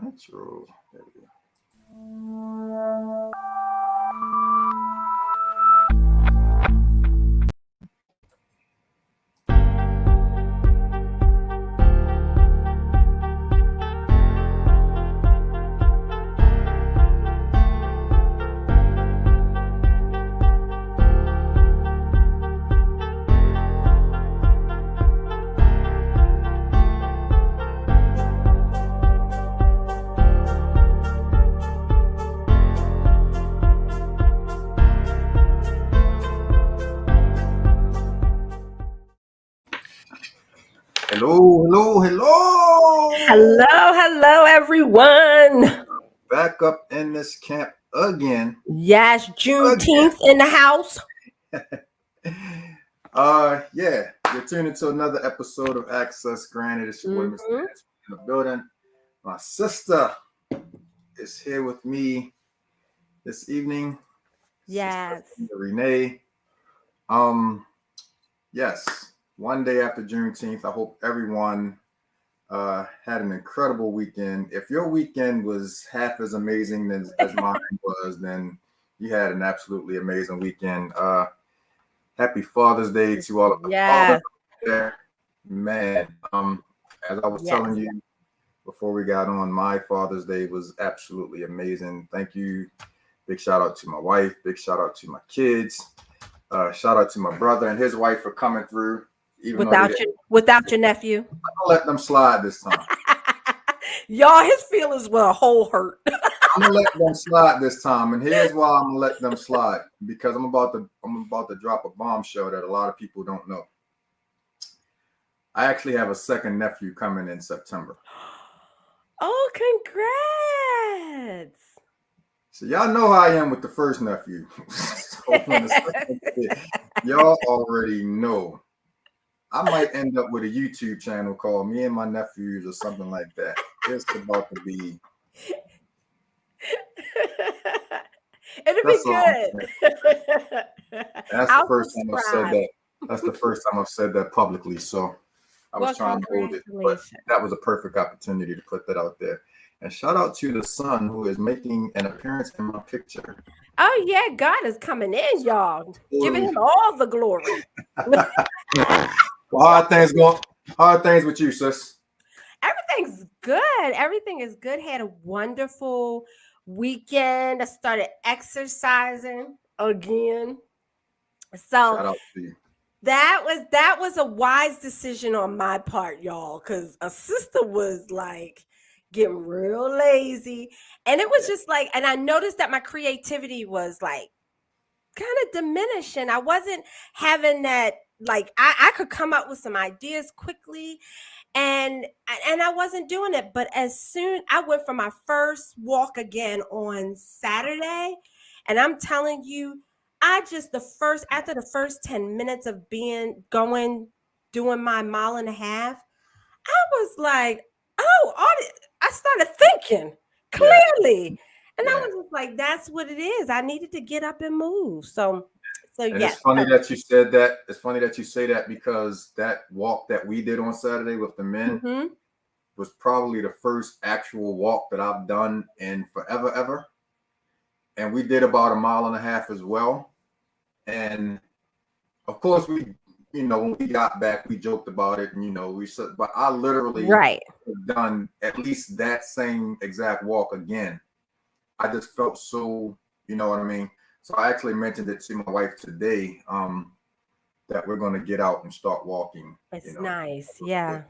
Natural. There we go. Hello. Hello, everyone. Back up in this camp again. Yes, Juneteenth in the house. Yeah, you're tuned into another episode of Access Granted. It's your boy, Mr. Nancy, in the building. My sister is here with me this evening. Yes. Sister Renee. Yes, one day after Juneteenth, I hope everyone had an incredible weekend. If your weekend was half as amazing as mine was, then you had an absolutely amazing weekend. Happy Father's Day to all of the fathers out there. Man, as I was telling you before we got on, my Father's Day was absolutely amazing. Thank you. Big shout out to my wife. Big shout out to my kids. Shout out to my brother and his wife for coming through. Even without your nephew. I'm gonna let them slide this time. Y'all, his feelings were a whole hurt. I'm gonna let them slide this time, and here's why I'm gonna let them slide, because I'm about to drop a bombshell that a lot of people don't know. I actually have a second nephew coming in September. Oh, congrats! So y'all know how I am with the first nephew. Y'all already know. I might end up with a YouTube channel called Me and My Nephews or something like that. It's about to be. It'll be good. That's the first time I've said that. That's the first time I've said that publicly. So I was trying to hold it, but that was a perfect opportunity to put that out there. And shout out to the son who is making an appearance in my picture. Oh yeah, God is coming in, y'all. Giving him all the glory. Well, how are things with you, sis? Everything's good. Everything is good. Had a wonderful weekend. I started exercising again. So shout out to you. That was a wise decision on my part, y'all, because a sister was like getting real lazy. And it was just like, and I noticed that my creativity was like kind of diminishing. I wasn't having that, like I could come up with some ideas quickly and I wasn't doing it. But as soon I went for my first walk again on Saturday, and I'm telling you, after the first 10 minutes of doing my mile and a half, I was like, I started thinking clearly. And I was just like, that's what it is. I needed to get up and move. So It's funny that you said that. It's funny that you say that, because that walk that we did on Saturday with the men was probably the first actual walk that I've done in forever, ever. And we did about a mile and a half as well. And of course, when we got back, we joked about it, and we said, but I literally done at least that same exact walk again. I just felt so, you know what I mean? So I actually mentioned it to my wife today, that we're going to get out and start walking. It's nice. Yeah.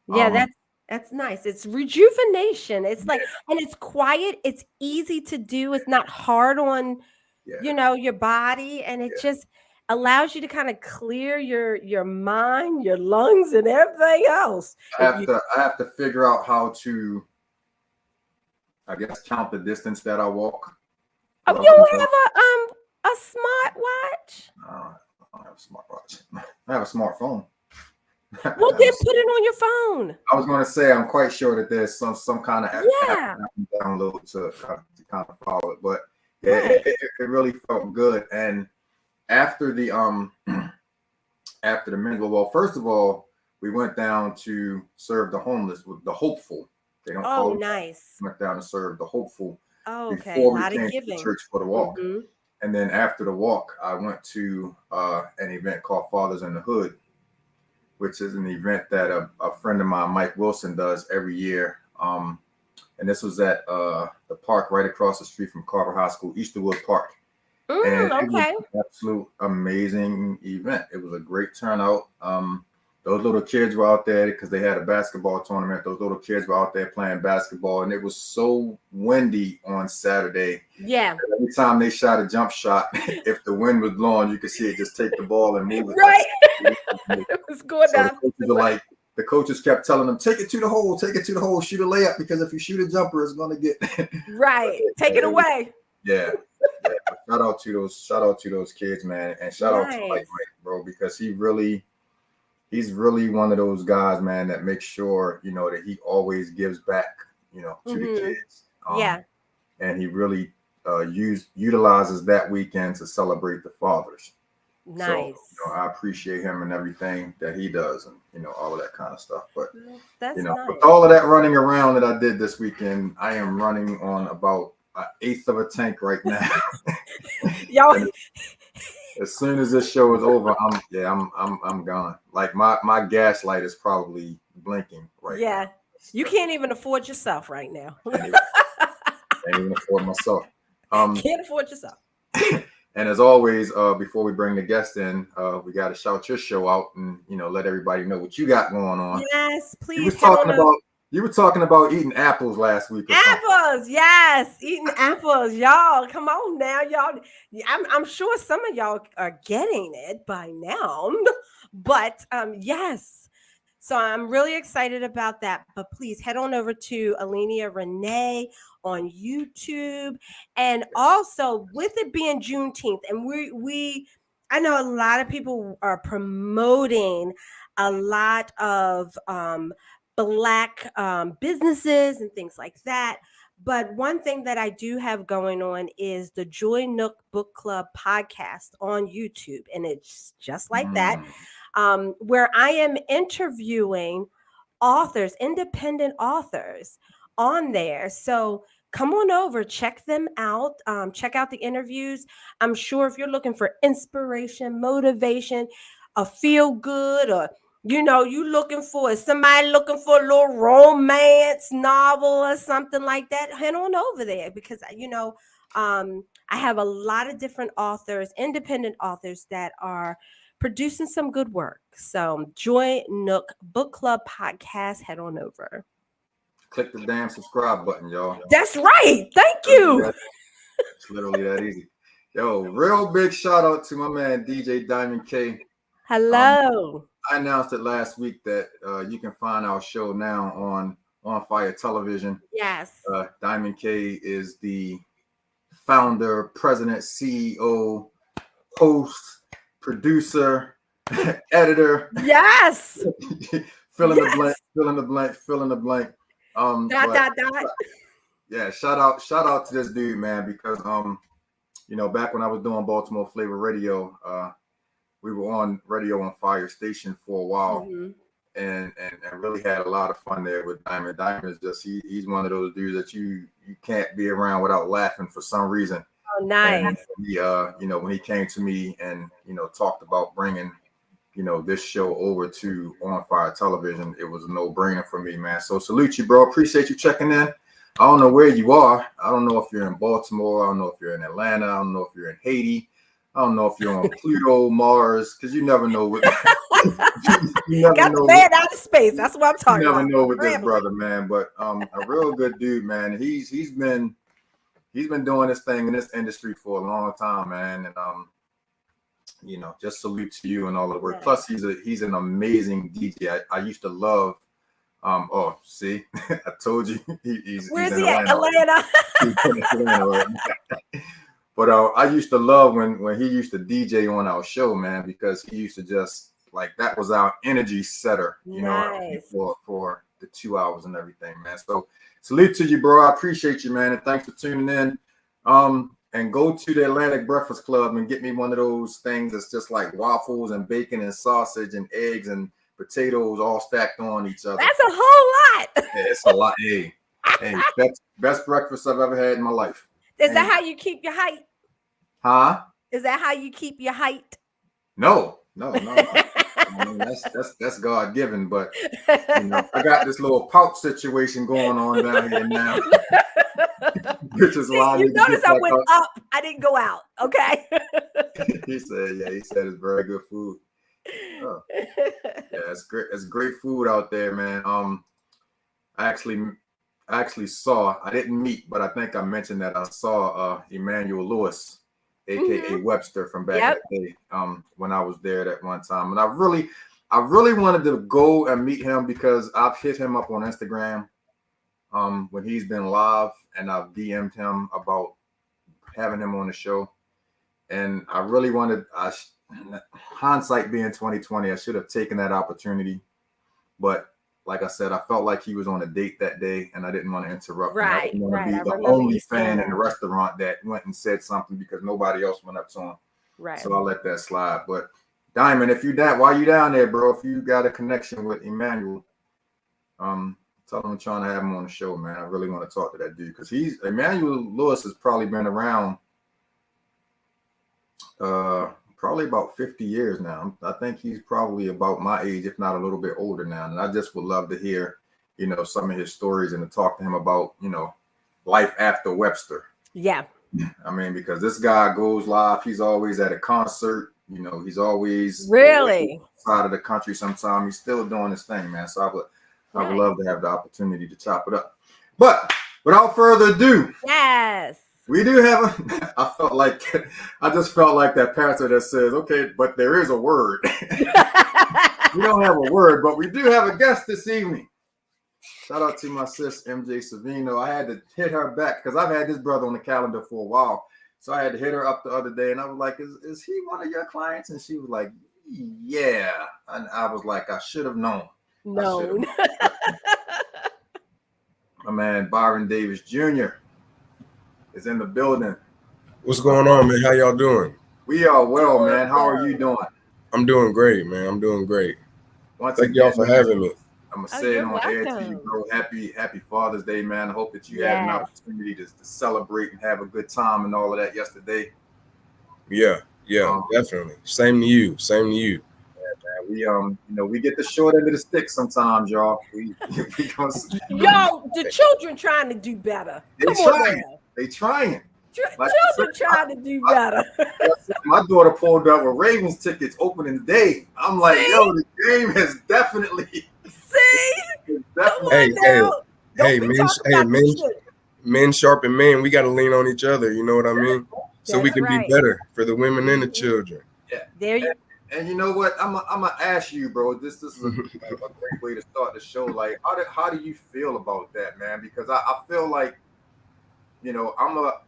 Yeah, that's nice. It's rejuvenation. It's like, and it's quiet. It's easy to do. It's not hard on, your body. And it just allows you to kind of clear your mind, your lungs, and everything else. I have to figure out how to, I guess, count the distance that I walk. Oh, you don't have a smartwatch? I don't have a smartwatch. I have a smartphone. Well, then put it on your phone. I was going to say, I'm quite sure that there's some kind of app I can download to kind of follow it. But it really felt good. And after the men, well, first of all, we went down to serve the homeless with the hopeful. They don't Oh, call them. nice. Went down to serve the hopeful Okay. A before we lot of came to giving. church for the walk. Mm-hmm. And then after the walk, I went to an event called Fathers in the Hood, which is an event that a friend of mine, Mike Wilson, does every year. And this was at the park right across the street from Carver High School, Easterwood Park. And it was Okay. an absolute amazing event. It was a great turnout. Those little kids were out there because they had a basketball tournament. Those little kids were out there playing basketball, and it was so windy on Saturday. Yeah. Every time they shot a jump shot, if the wind was blowing, you could see it just take the ball and move it. Right. It was going down. The coaches kept telling them, take it to the hole, shoot a layup, because if you shoot a jumper, it's going to get right. Take it away. Yeah. Shout out to those kids, man, and shout out to Mike, bro, because he's really one of those guys, man, that makes sure, that he always gives back, to the kids. And he really utilizes that weekend to celebrate the fathers. Nice. So, I appreciate him and everything that he does, and all of that kind of stuff. But that's nice. With all of that running around that I did this weekend, I am running on about an eighth of a tank right now. Y'all, as soon as this show is over, I'm gone. Like my gas light is probably blinking right now. Yeah, you can't even afford yourself right now. Can't even afford myself. Can't afford yourself. And as always, before we bring the guest in, we got to shout your show out and let everybody know what you got going on. Yes, please. You were talking about eating apples last week. Apples, yes, eating apples, y'all. Come on now, y'all. I'm sure some of y'all are getting it by now, but yes. So I'm really excited about that. But please head on over to Alenia Renee on YouTube, and also with it being Juneteenth, and I know a lot of people are promoting a lot of Black businesses and things like that. But one thing that I do have going on is the Joy Nook Book Club podcast on YouTube. And it's just like that, where I am interviewing authors, independent authors on there. So come on over, check them out, check out the interviews. I'm sure if you're looking for inspiration, motivation, a feel good, or is somebody looking for a little romance novel or something like that, head on over there, because I have a lot of different authors, independent authors, that are producing some good work. So Joy Nook Book Club podcast, head on over. Click the damn subscribe button, y'all. That's right. Thank you. It's literally that easy. Yo, real big shout out to my man DJ Diamond K. Hello. I announced it last week that you can find our show now on Fire Television. Yes. Diamond K is the founder, president, CEO, host, producer, editor. Yes. Fill in the blank. Yeah, shout out to this dude, man, because back when I was doing Baltimore Flavor Radio, we were on Radio on Fire Station for a while, and really had a lot of fun there with Diamond. Diamond is just he's one of those dudes that you can't be around without laughing for some reason. Oh, nice. And he, when he came to me and talked about bringing this show over to On Fire Television, it was a no-brainer for me, man. So salute you, bro. Appreciate you checking in. I don't know where you are. I don't know if you're in Baltimore. I don't know if you're in Atlanta. I don't know if you're in Haiti. I don't know if you're on Pluto, Mars, because you never know what. Got the man out of space. That's what I'm talking about. You never know with this brother, man. But a real good dude, man. He's been doing this thing in this industry for a long time, man. And just salute to you and all of the work. Plus, he's an amazing DJ. I used to love. See, I told you he's. Where's he at? Atlanta. But I used to love when he used to DJ on our show, man, because he used to just that was our energy setter, for the 2 hours and everything, man. So salute to you, bro. I appreciate you, man, and thanks for tuning in. And go to the Atlantic Breakfast Club and get me one of those things that's just like waffles and bacon and sausage and eggs and potatoes all stacked on each other. That's a whole lot. Yeah, it's a lot. Hey, Hey, best breakfast I've ever had in my life. Is that how you keep your height? Huh? Is that how you keep your height? No. I mean, that's God given, but I got this little pouch situation going on down here now, which is why I you need to notice get I back went up. I didn't go out. Okay. He said it's very good food. Oh. Yeah, it's great. It's great food out there, man. I actually saw. I didn't meet, but I think I mentioned that I saw Emmanuel Lewis, aka Webster, from back in the day. When I was there that one time, and I really wanted to go and meet him because I've hit him up on Instagram when he's been live, and I've DM'd him about having him on the show, and I really wanted. Hindsight being 2020, I should have taken that opportunity, but like I said, I felt like he was on a date that day, and I didn't want to interrupt. Right, I didn't want to be the only fan in the restaurant that went and said something because nobody else went up to him. Right. So I'll let that slide. But Diamond, if you while you down there, bro, if you got a connection with Emmanuel, tell him I'm trying to have him on the show, man. I really want to talk to that dude because Emmanuel Lewis has probably been around probably about 50 years now. I think he's probably about my age, if not a little bit older now. And I just would love to hear, some of his stories and to talk to him about, life after Webster. Yeah. I mean, because this guy goes live. He's always at a concert. He's always really side of the country. Sometime he's still doing his thing, man. So I would love to have the opportunity to chop it up. But without further ado, yes. We do have I just felt like that pastor that says, okay, but there is a word. We don't have a word, but we do have a guest this evening. Shout out to my sis, MJ Savino. I had to hit her back because I've had this brother on the calendar for a while. So I had to hit her up the other day and I was like, is he one of your clients? And she was like, yeah. And I was like, I should have known. No. My man, Byron Davis Jr. is in the building. What's going on, man? How y'all doing? We are well, man. How are you doing? I'm doing great, man. I'm doing great. Thank y'all for having me. I'm gonna say it on air to you, bro. Happy Father's Day, man. I hope that you had an opportunity to celebrate and have a good time and all of that yesterday. Yeah, definitely. Same to you. Yeah, man. We get the short end of the stick sometimes, y'all. Yo, the children trying to do better. They trying. Children trying to do better. My daughter pulled up with Ravens tickets opening day. I'm like, yo, the game has definitely. Men sharpen men. We got to lean on each other. You know what I mean? So we can be better for the women and the children. Yeah. There you. And you know what? I'm gonna ask you, bro. This is a great way to start the show. Like, how do you feel about that, man? Because I feel like, I'm a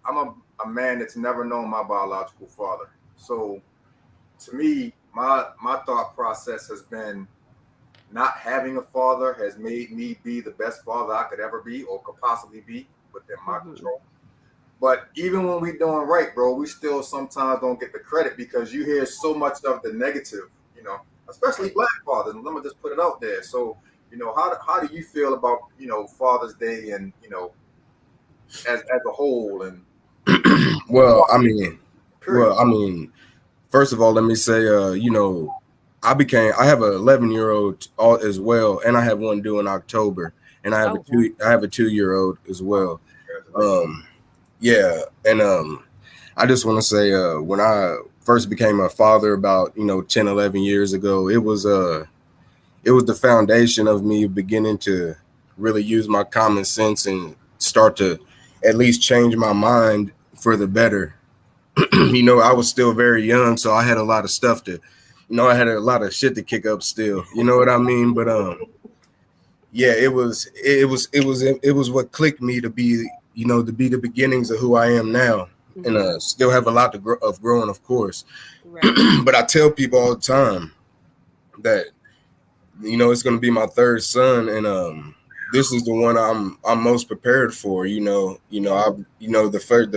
man that's never known my biological father. So, to me, my thought process has been not having a father has made me be the best father I could ever be or could possibly be within my control. But even when we're doing right, bro, we still sometimes don't get the credit because you hear so much of the negative, especially Black fathers. And let me just put it out there. So, how do you feel about, Father's Day and, as a whole? And Well, I mean, first of all, let me say, I have an 11-year-old as well, and I have one due in October, and I have a 2-year-old as well. I just want to say, when I first became a father about 10, 11 years ago, it was the foundation of me beginning to really use my common sense and start to at least change my mind for the better. I was still very young, so I had a lot of stuff to, I had a lot of shit to kick up still. You know what I mean? But it was what clicked me to be, to be the beginnings of who I am now, and still have a lot of growing, of course. Right. But I tell people all the time that it's going to be my third son, and this is the one I'm most prepared for. The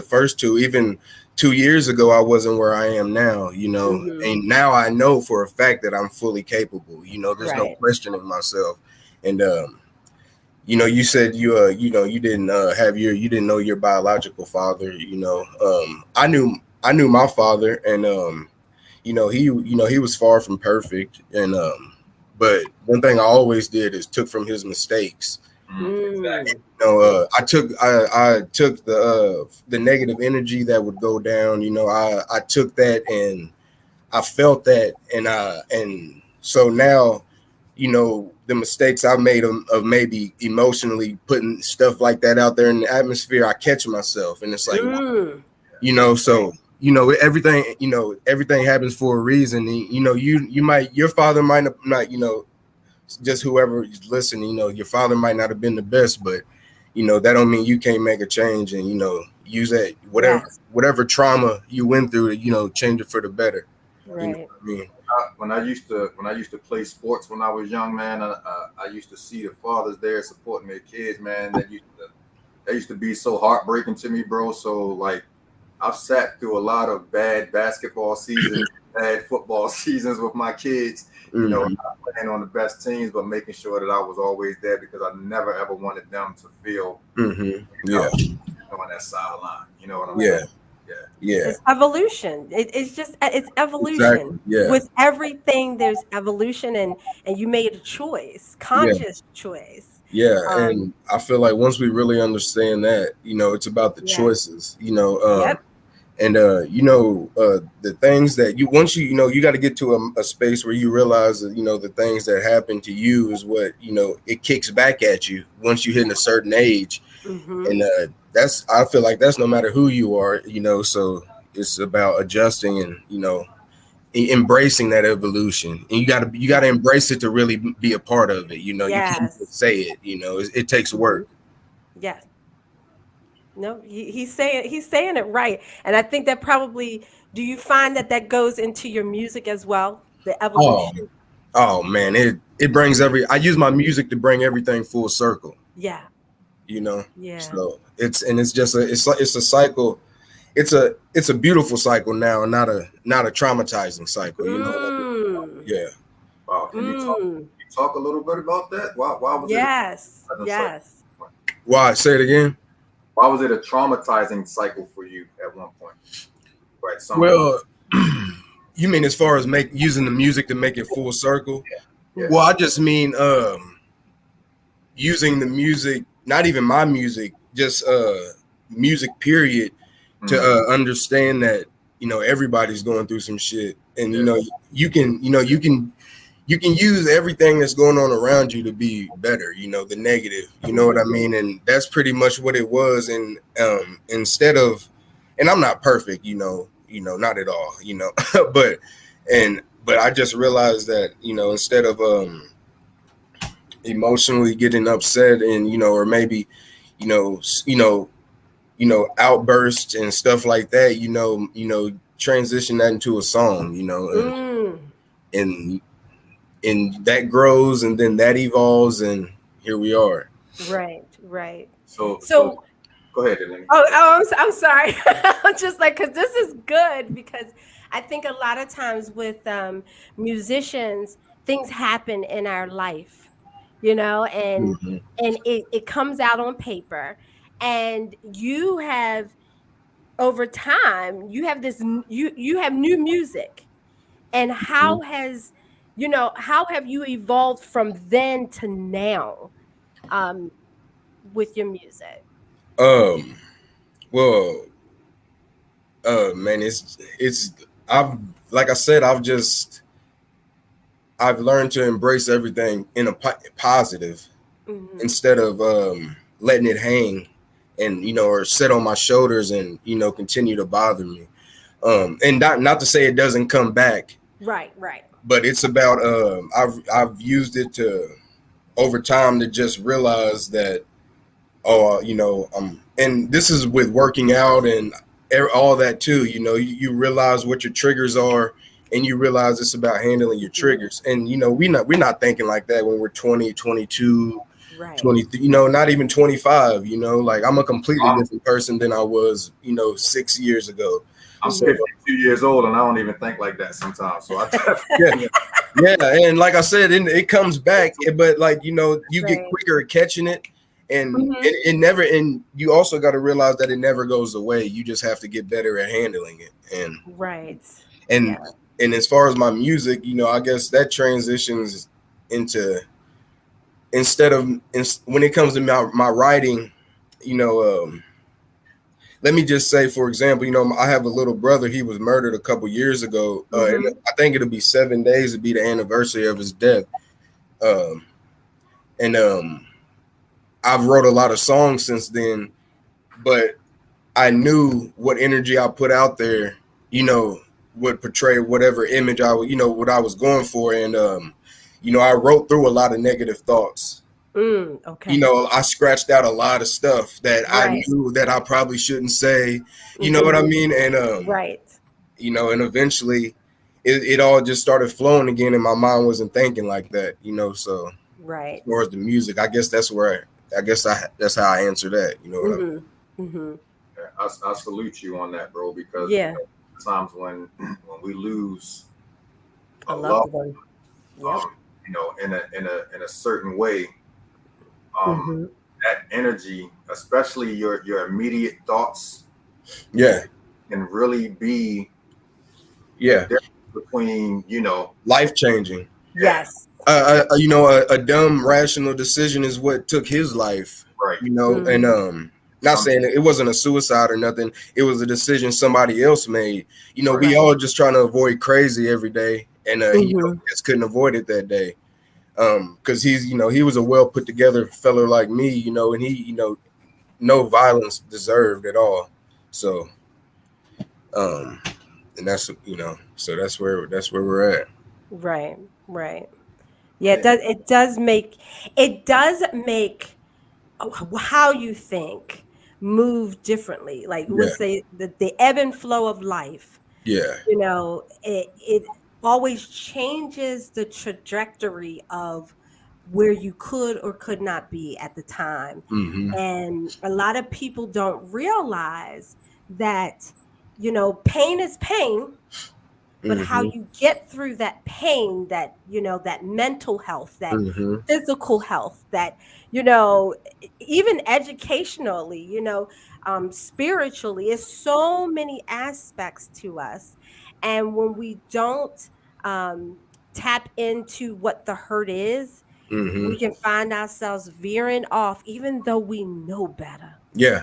first two, even 2 years ago, I wasn't where I am now, and now I know for a fact that I'm fully capable. There's no questioning myself. And you know, you said you didn't you didn't know your biological father. I knew my father, and he was far from perfect, and but one thing I always did is took from his mistakes. Mm. I took the negative energy that would go down. I took that and I felt that, and so now, the mistakes I made of maybe emotionally putting stuff like that out there in the atmosphere, I catch myself, and it's like, so everything happens for a reason. Your father might not, just whoever is listening, your father might not have been the best, but that don't mean you can't make a change and use that whatever trauma you went through to change it for the better. Right. You know what I mean? When I used to play sports when I was young, man, I used to see the fathers there supporting their kids, man. That used to be so heartbreaking to me, bro. So like, I've sat through a lot of bad basketball seasons, bad football seasons with my kids. Not playing on the best teams, but making sure that I was always there because I never ever wanted them to feel on that sideline. You know what I'm saying? Yeah. It's evolution. It's evolution. Exactly. Yeah. With everything, there's evolution, and you made a choice, conscious choice. Yeah, and I feel like once we really understand that, it's about the choices. And the things that you got to get to a space where you realize that the things that happen to you is what it kicks back at you once you hit a certain age. And I feel like that's no matter who you are, so it's about adjusting and embracing that evolution, and you got to embrace it to really be a part of it. You can't just say it. It takes work. Yes. No, he's saying it right, and I think that probably. Do you find that goes into your music as well? The evolution. Oh man, it brings I use my music to bring everything full circle. Yeah. Yeah. So it's just it's a cycle. It's a beautiful cycle now, not a traumatizing cycle. Yeah. Wow. Can you talk a little bit about that? Why was it? Yes. Why? Say it again. Why was it a traumatizing cycle for you at one point? Right. Well, you mean as far as using the music to make it full circle? Yeah. Well, I just mean using the music, not even my music, just music period, to understand that everybody's going through some shit, and you can use everything that's going on around you to be better, the negative, you know what I mean? And that's pretty much what it was. And instead of, and I'm not perfect, not at all, but I just realized that, instead of emotionally getting upset and, or maybe, outbursts and stuff like that, transition that into a song, and that grows, and then that evolves, and here we are. Right. So go ahead, Eleni. I'm sorry. I'm just like, because this is good, because I think a lot of times with musicians, things happen in our life, and it comes out on paper, and you have, over time, you have you have new music, and how have you evolved from then to now with your music? Well, man, it's like I said, I've learned to embrace everything in a positive, instead of letting it hang and or sit on my shoulders and continue to bother me. And not to say it doesn't come back. Right. But it's about I've used it to, over time, to just realize that and this is with working out and all that too. You realize what your triggers are, and you realize it's about handling your triggers. And we're not thinking like that when we're 20, 22, 23, not even 25. Like, I'm a completely different person than I was 6 years ago. I'm 52 years old, and I don't even think like that sometimes. So yeah, and like I said, it comes back, but like you get quicker at catching it. And it never, and you also got to realize that it never goes away. You just have to get better at handling it. And and as far as my music, you know, I guess that transitions into, when it comes to my writing, you know, let me just say, for example, you know, I have a little brother. He was murdered a couple years ago. And I think it'll be 7 days to be the anniversary of his death. I've wrote a lot of songs since then, but I knew what energy I put out there, you know, would portray whatever image you know, what I was going for. And, you know, I wrote through a lot of negative thoughts. You know, I scratched out a lot of stuff that I knew that I probably shouldn't say, you know what I mean? And, you know, and eventually it all just started flowing again, and my mind wasn't thinking like that, you know? So as far as the music, I guess that's that's how I answer that, you know what I mean? I salute you on that, bro, because you know, times when we lose a loved one, you know, in a certain way, that energy, especially your immediate thoughts, can really be the difference between, you know, life changing. Yes. You know, a dumb rational decision is what took his life, you know, and not saying it wasn't a suicide or nothing. It was a decision somebody else made. You know, we all just trying to avoid crazy every day, and he just couldn't avoid it that day. Because he's, you know, he was a well put together fella like me, you know, and he, you know, no violence deserved at all. So, and that's, you know, so that's where we're at. Right. Yeah, it does make how you think move differently. Like let's say the ebb and flow of life. Yeah. You know, it always changes the trajectory of where you could or could not be at the time. And a lot of people don't realize that, you know, pain is pain, but how you get through that pain, that, you know, that mental health, that physical health, that, you know, even educationally, you know, spiritually, is so many aspects to us. And when we don't tap into what the hurt is, we can find ourselves veering off, even though we know better. You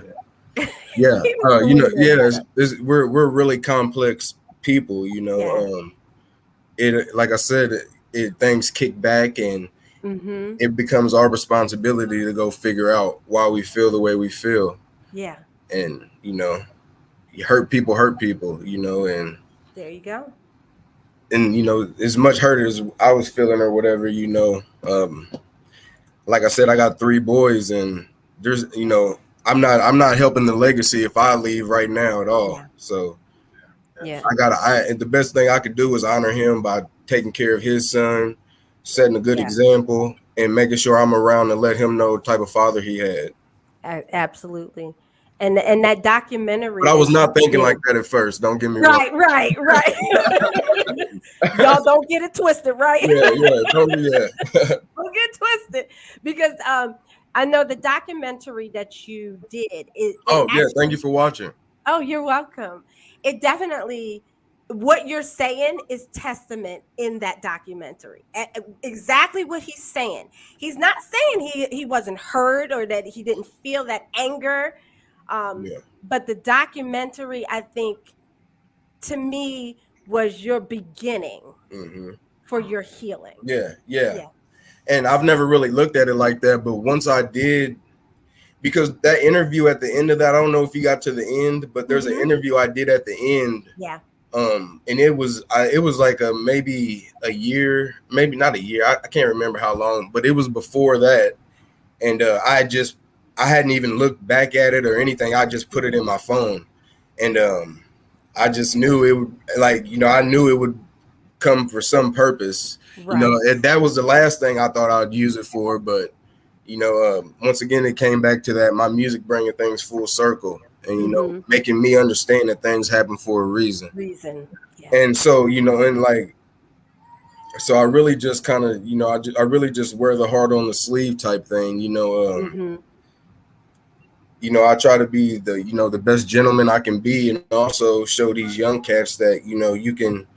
know, we're really complex people, you know. It, like I said, things kick back, and it becomes our responsibility to go figure out why we feel the way we feel. And, you know, hurt people, you know, and there you go. And, you know, as much hurt as I was feeling or whatever, you know, like I said, I got 3 boys, and there's, you know, I'm not helping the legacy if I leave right now at all. So the best thing I could do is honor him by taking care of his son, setting a good example, and making sure I'm around to let him know the type of father he had. Absolutely. And that documentary. But I was not thinking like that at first. Don't get me wrong. Right. Y'all don't get it twisted, right? Don't get twisted, because I know the documentary that you did. Thank you for watching. Oh, you're welcome. It definitely, what you're saying is testament in that documentary. Exactly what he's saying. He's not saying he wasn't hurt or that he didn't feel that anger. But the documentary, I think, to me, was your beginning for your healing. Yeah. And I've never really looked at it like that, but once I did, because that interview at the end of that, I don't know if you got to the end, but there's an interview I did at the end. And it was like maybe a year, maybe not a year. I can't remember how long, but it was before that. And I hadn't even looked back at it or anything. I just put it in my phone, and I just knew it would, like, you know, I knew it would come for some purpose. You know, that was the last thing I thought I'd use it for, but you know, once again, it came back to that, my music bringing things full circle, and, you know, making me understand that things happen for a reason. And so, you know, and like, so I really just kind of, you know, I really just wear the heart on the sleeve type thing, you know. you know, I try to be the, you know, the best gentleman I can be, and also show these young cats that, you know, you can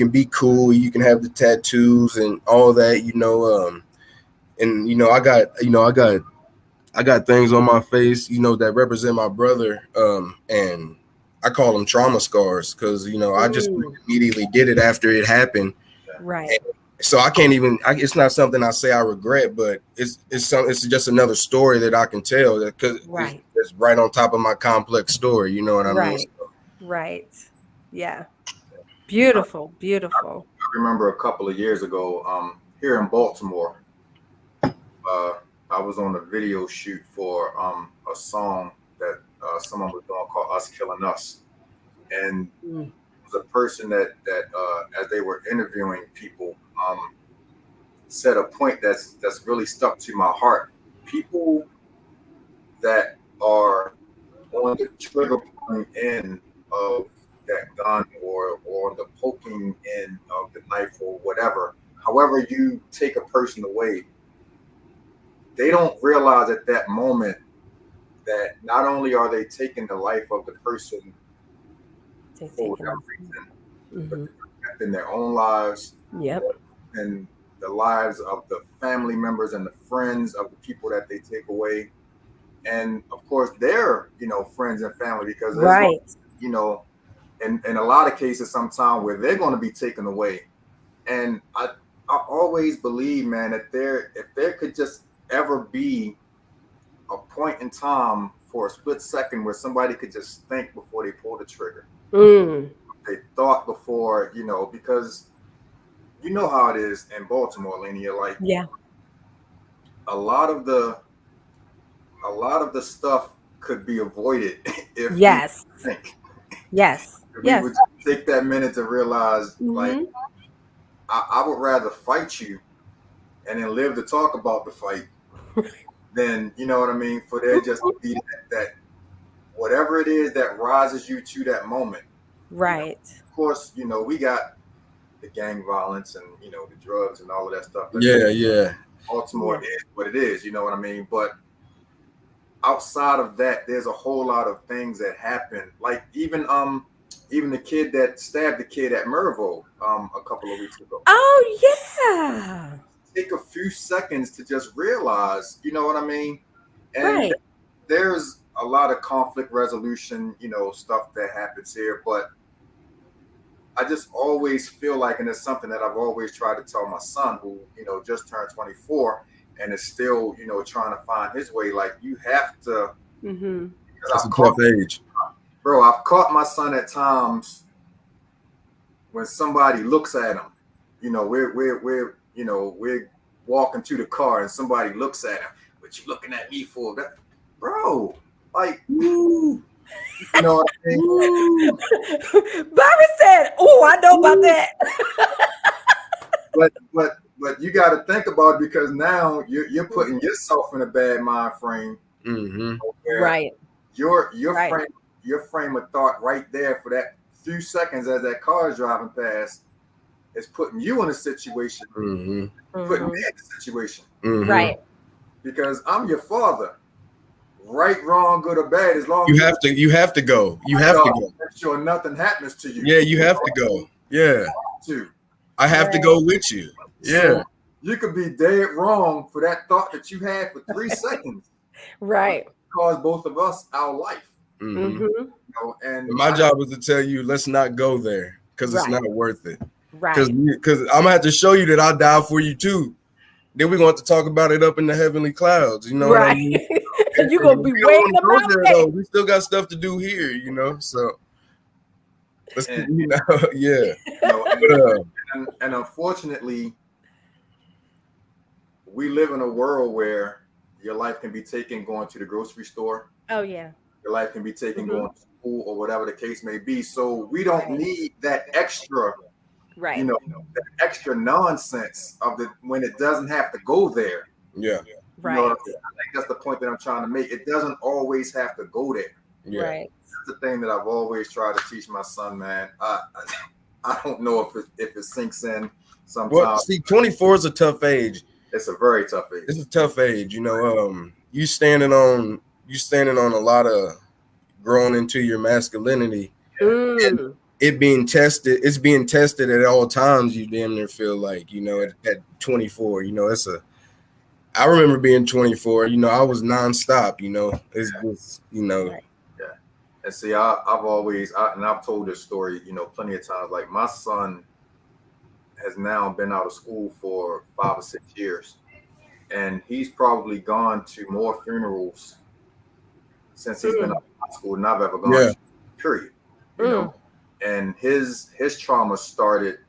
be cool, you can have the tattoos and all that, you know. And you know, I got things on my face, you know, that represent my brother, and I call them trauma scars, because, you know, I just immediately did it after it happened. Right. And so I can't even. It's not something I say I regret, but it's just another story that I can tell, because it's right on top of my complex story. You know what I mean? Right. Yeah. Beautiful. Beautiful. I remember a couple of years ago, here in Baltimore, I was on a video shoot for a song that someone was doing called "Us Killing Us," and it was a person that as they were interviewing people, said a point that's really stuck to my heart. People that are on the trigger point end of that gun, or the poking end of the knife, or whatever, however you take a person away, they don't realize at that moment that not only are they taking the life of the person for whatever reason, but they're affecting their own lives, and the lives of the family members and the friends of the people that they take away, and of course their, you know, friends and family, because you know, in a lot of cases sometimes where they're going to be taken away. And I always believe, man, that if there could just ever be a point in time for a split second where somebody could just think before they pull the trigger. They thought before, you know, because you know how it is in Baltimore, Lainey. Like, a lot of the stuff could be avoided if we think. If we would take that minute to realize, like, I would rather fight you and then live to talk about the fight than, you know what I mean, for there just to be that whatever it is that rises you to that moment. Right. You know, of course, you know, we got the gang violence and, you know, the drugs and all of that stuff. Baltimore is what it is, you know what I mean? But outside of that, there's a whole lot of things that happen. Like even the kid that stabbed the kid at Mervo a couple of weeks ago. Oh yeah. Take a few seconds to just realize, you know what I mean? And there's a lot of conflict resolution, you know, stuff that happens here, but I just always feel like, and it's something that I've always tried to tell my son, who, you know, just turned 24 and is still, you know, trying to find his way. Like, you have to. That's a tough age, bro. I've caught my son at times when somebody looks at him. You know, we're walking to the car and somebody looks at him. What you looking at me for? That, bro, like, you know what I mean? Byron said, "Oh, I know about that." But you got to think about it, because now you're putting yourself in a bad mind frame. Right. Your frame of thought right there for that few seconds as that car is driving past is putting you in a situation, putting me in a situation. Right. Because I'm your father. Right, wrong, good or bad, as long you as have to go. You have to go. Make sure nothing happens to you. Yeah, you have to go. Yeah. I have to go with you. Yeah. So you could be dead wrong for that thought that you had for 3 seconds. Right. Cause both of us our life. You know, and my job was to tell you, let's not go there, because it's not worth it. Right. Because I'm gonna have to show you that I'll die for you too. Then we're going to talk about it up in the heavenly clouds. You know what I mean? And you're gonna be waiting about that. We still got stuff to do here, you know. So let's, you know, yeah. You know, and unfortunately, we live in a world where your life can be taken going to the grocery store. Oh yeah. Your life can be taken going to school, or whatever the case may be. So we don't need that extra, you know, that extra nonsense of when it doesn't have to go there. Yeah. Right. You know, I think that's the point that I'm trying to make. It doesn't always have to go there. Yeah. Right. That's the thing that I've always tried to teach my son, man. I don't know if it sinks in sometimes. Well, see, 24 is a tough age. It's a very tough age. It's a tough age. You know, you standing on standing on a lot of growing into your masculinity. And it's being tested at all times. You damn near feel like, you know, at 24, you know, I remember being 24, you know, I was nonstop, you know, it's just, you know. Yeah. And see, I've told this story, you know, plenty of times. Like, my son has now been out of school for 5 or 6 years, and he's probably gone to more funerals since he's been out of high school than I've ever gone to, period. You know, and his trauma started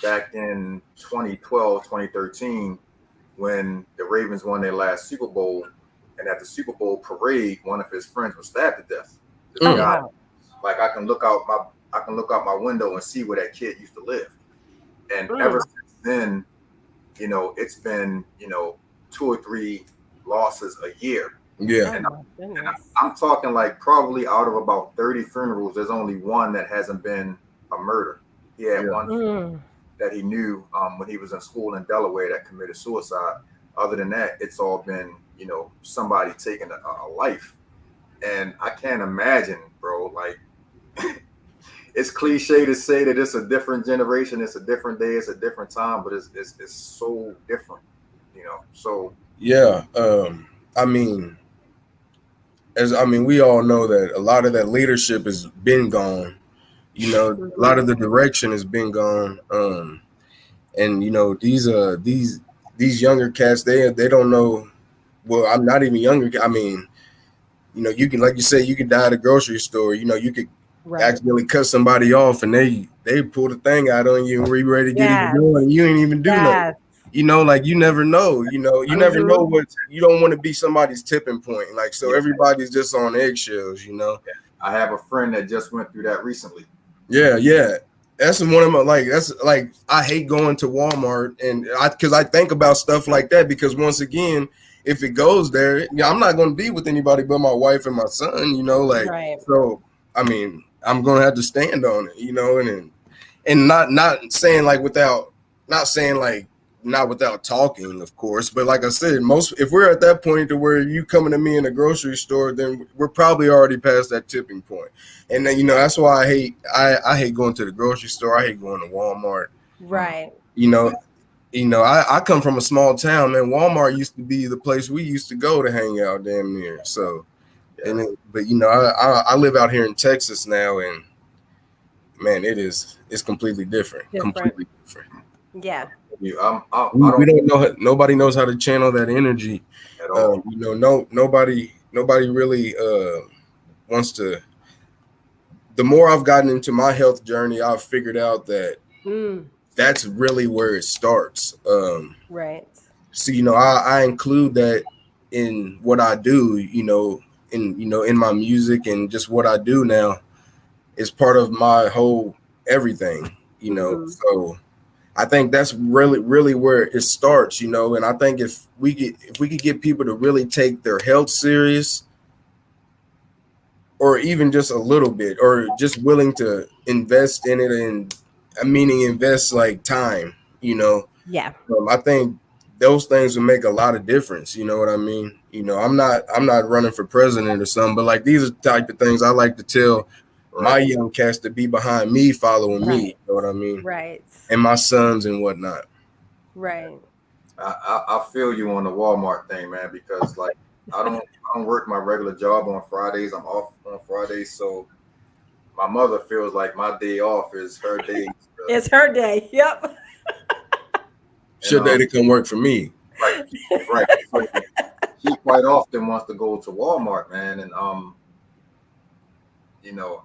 back in 2012, 2013, when the Ravens won their last Super Bowl, and at the Super Bowl parade, one of his friends was stabbed to death. Like, I can look out my window and see where that kid used to live. And ever since then, you know, it's been, you know, 2 or 3 losses a year. Yeah. And I'm talking like probably out of about 30 funerals, there's only one that hasn't been a murder. He had one that he knew when he was in school in Delaware that committed suicide. Other than that, it's all been, you know, somebody taking a life. And I can't imagine, bro, like, it's cliche to say that it's a different generation, it's a different day, it's a different time, but it's so different, you know. So yeah, I mean, we all know that a lot of that leadership has been gone. You know, a lot of the direction has been gone. And you know, these younger cats, they don't know. Well, I'm not even younger. I mean, you know, you can, like you say, you can die at a grocery store. You know, you could accidentally cut somebody off, and they pull the thing out on you, and we're ready to get it going, and you ain't even do nothing. You know, like, you never know. You know, you never know what. You don't want to be somebody's tipping point. Like, so everybody's just on eggshells. You know. I have a friend that just went through that recently. Yeah. That's one of my, that's I hate going to Walmart, and because I think about stuff like that, because once again, if it goes there, I'm not going to be with anybody but my wife and my son, you know, like, so, I mean, I'm going to have to stand on it, you know, and not saying like not without talking, of course, but like I said, if we're at that point to where you coming to me in a grocery store, then we're probably already past that tipping point. And then, you know, that's why I hate going to the grocery store. I hate going to Walmart. Right. You know, I come from a small town, man. Walmart used to be the place we used to go to hang out damn near. So, but you know, I live out here in Texas now, and man, it's completely different. Completely different. Yeah. We don't know. Nobody knows how to channel that energy at all. You know, nobody really wants to. The more I've gotten into my health journey, I've figured out that that's really where it starts. Right. So, you know, I include that in what I do. You know, in my music, and just what I do now is part of my whole everything. You know, so. I think that's really, really where it starts, you know. And I think if we could get people to really take their health serious, or even just a little bit, or just willing to invest in it, and meaning invest like time, you know. Yeah. I think those things will make a lot of difference. You know what I mean? You know, I'm not running for president or something, but like, these are the type of things I like to tell my young cats to be behind me, following me. You know what I mean? Right. And my sons and whatnot. Right. I feel you on the Walmart thing, man, because like, I don't work my regular job on Fridays. I'm off on Fridays, so my mother feels like my day off is her day. It's her day. Yep. It's your day to come work for me. Right. So she quite often wants to go to Walmart, man, and you know,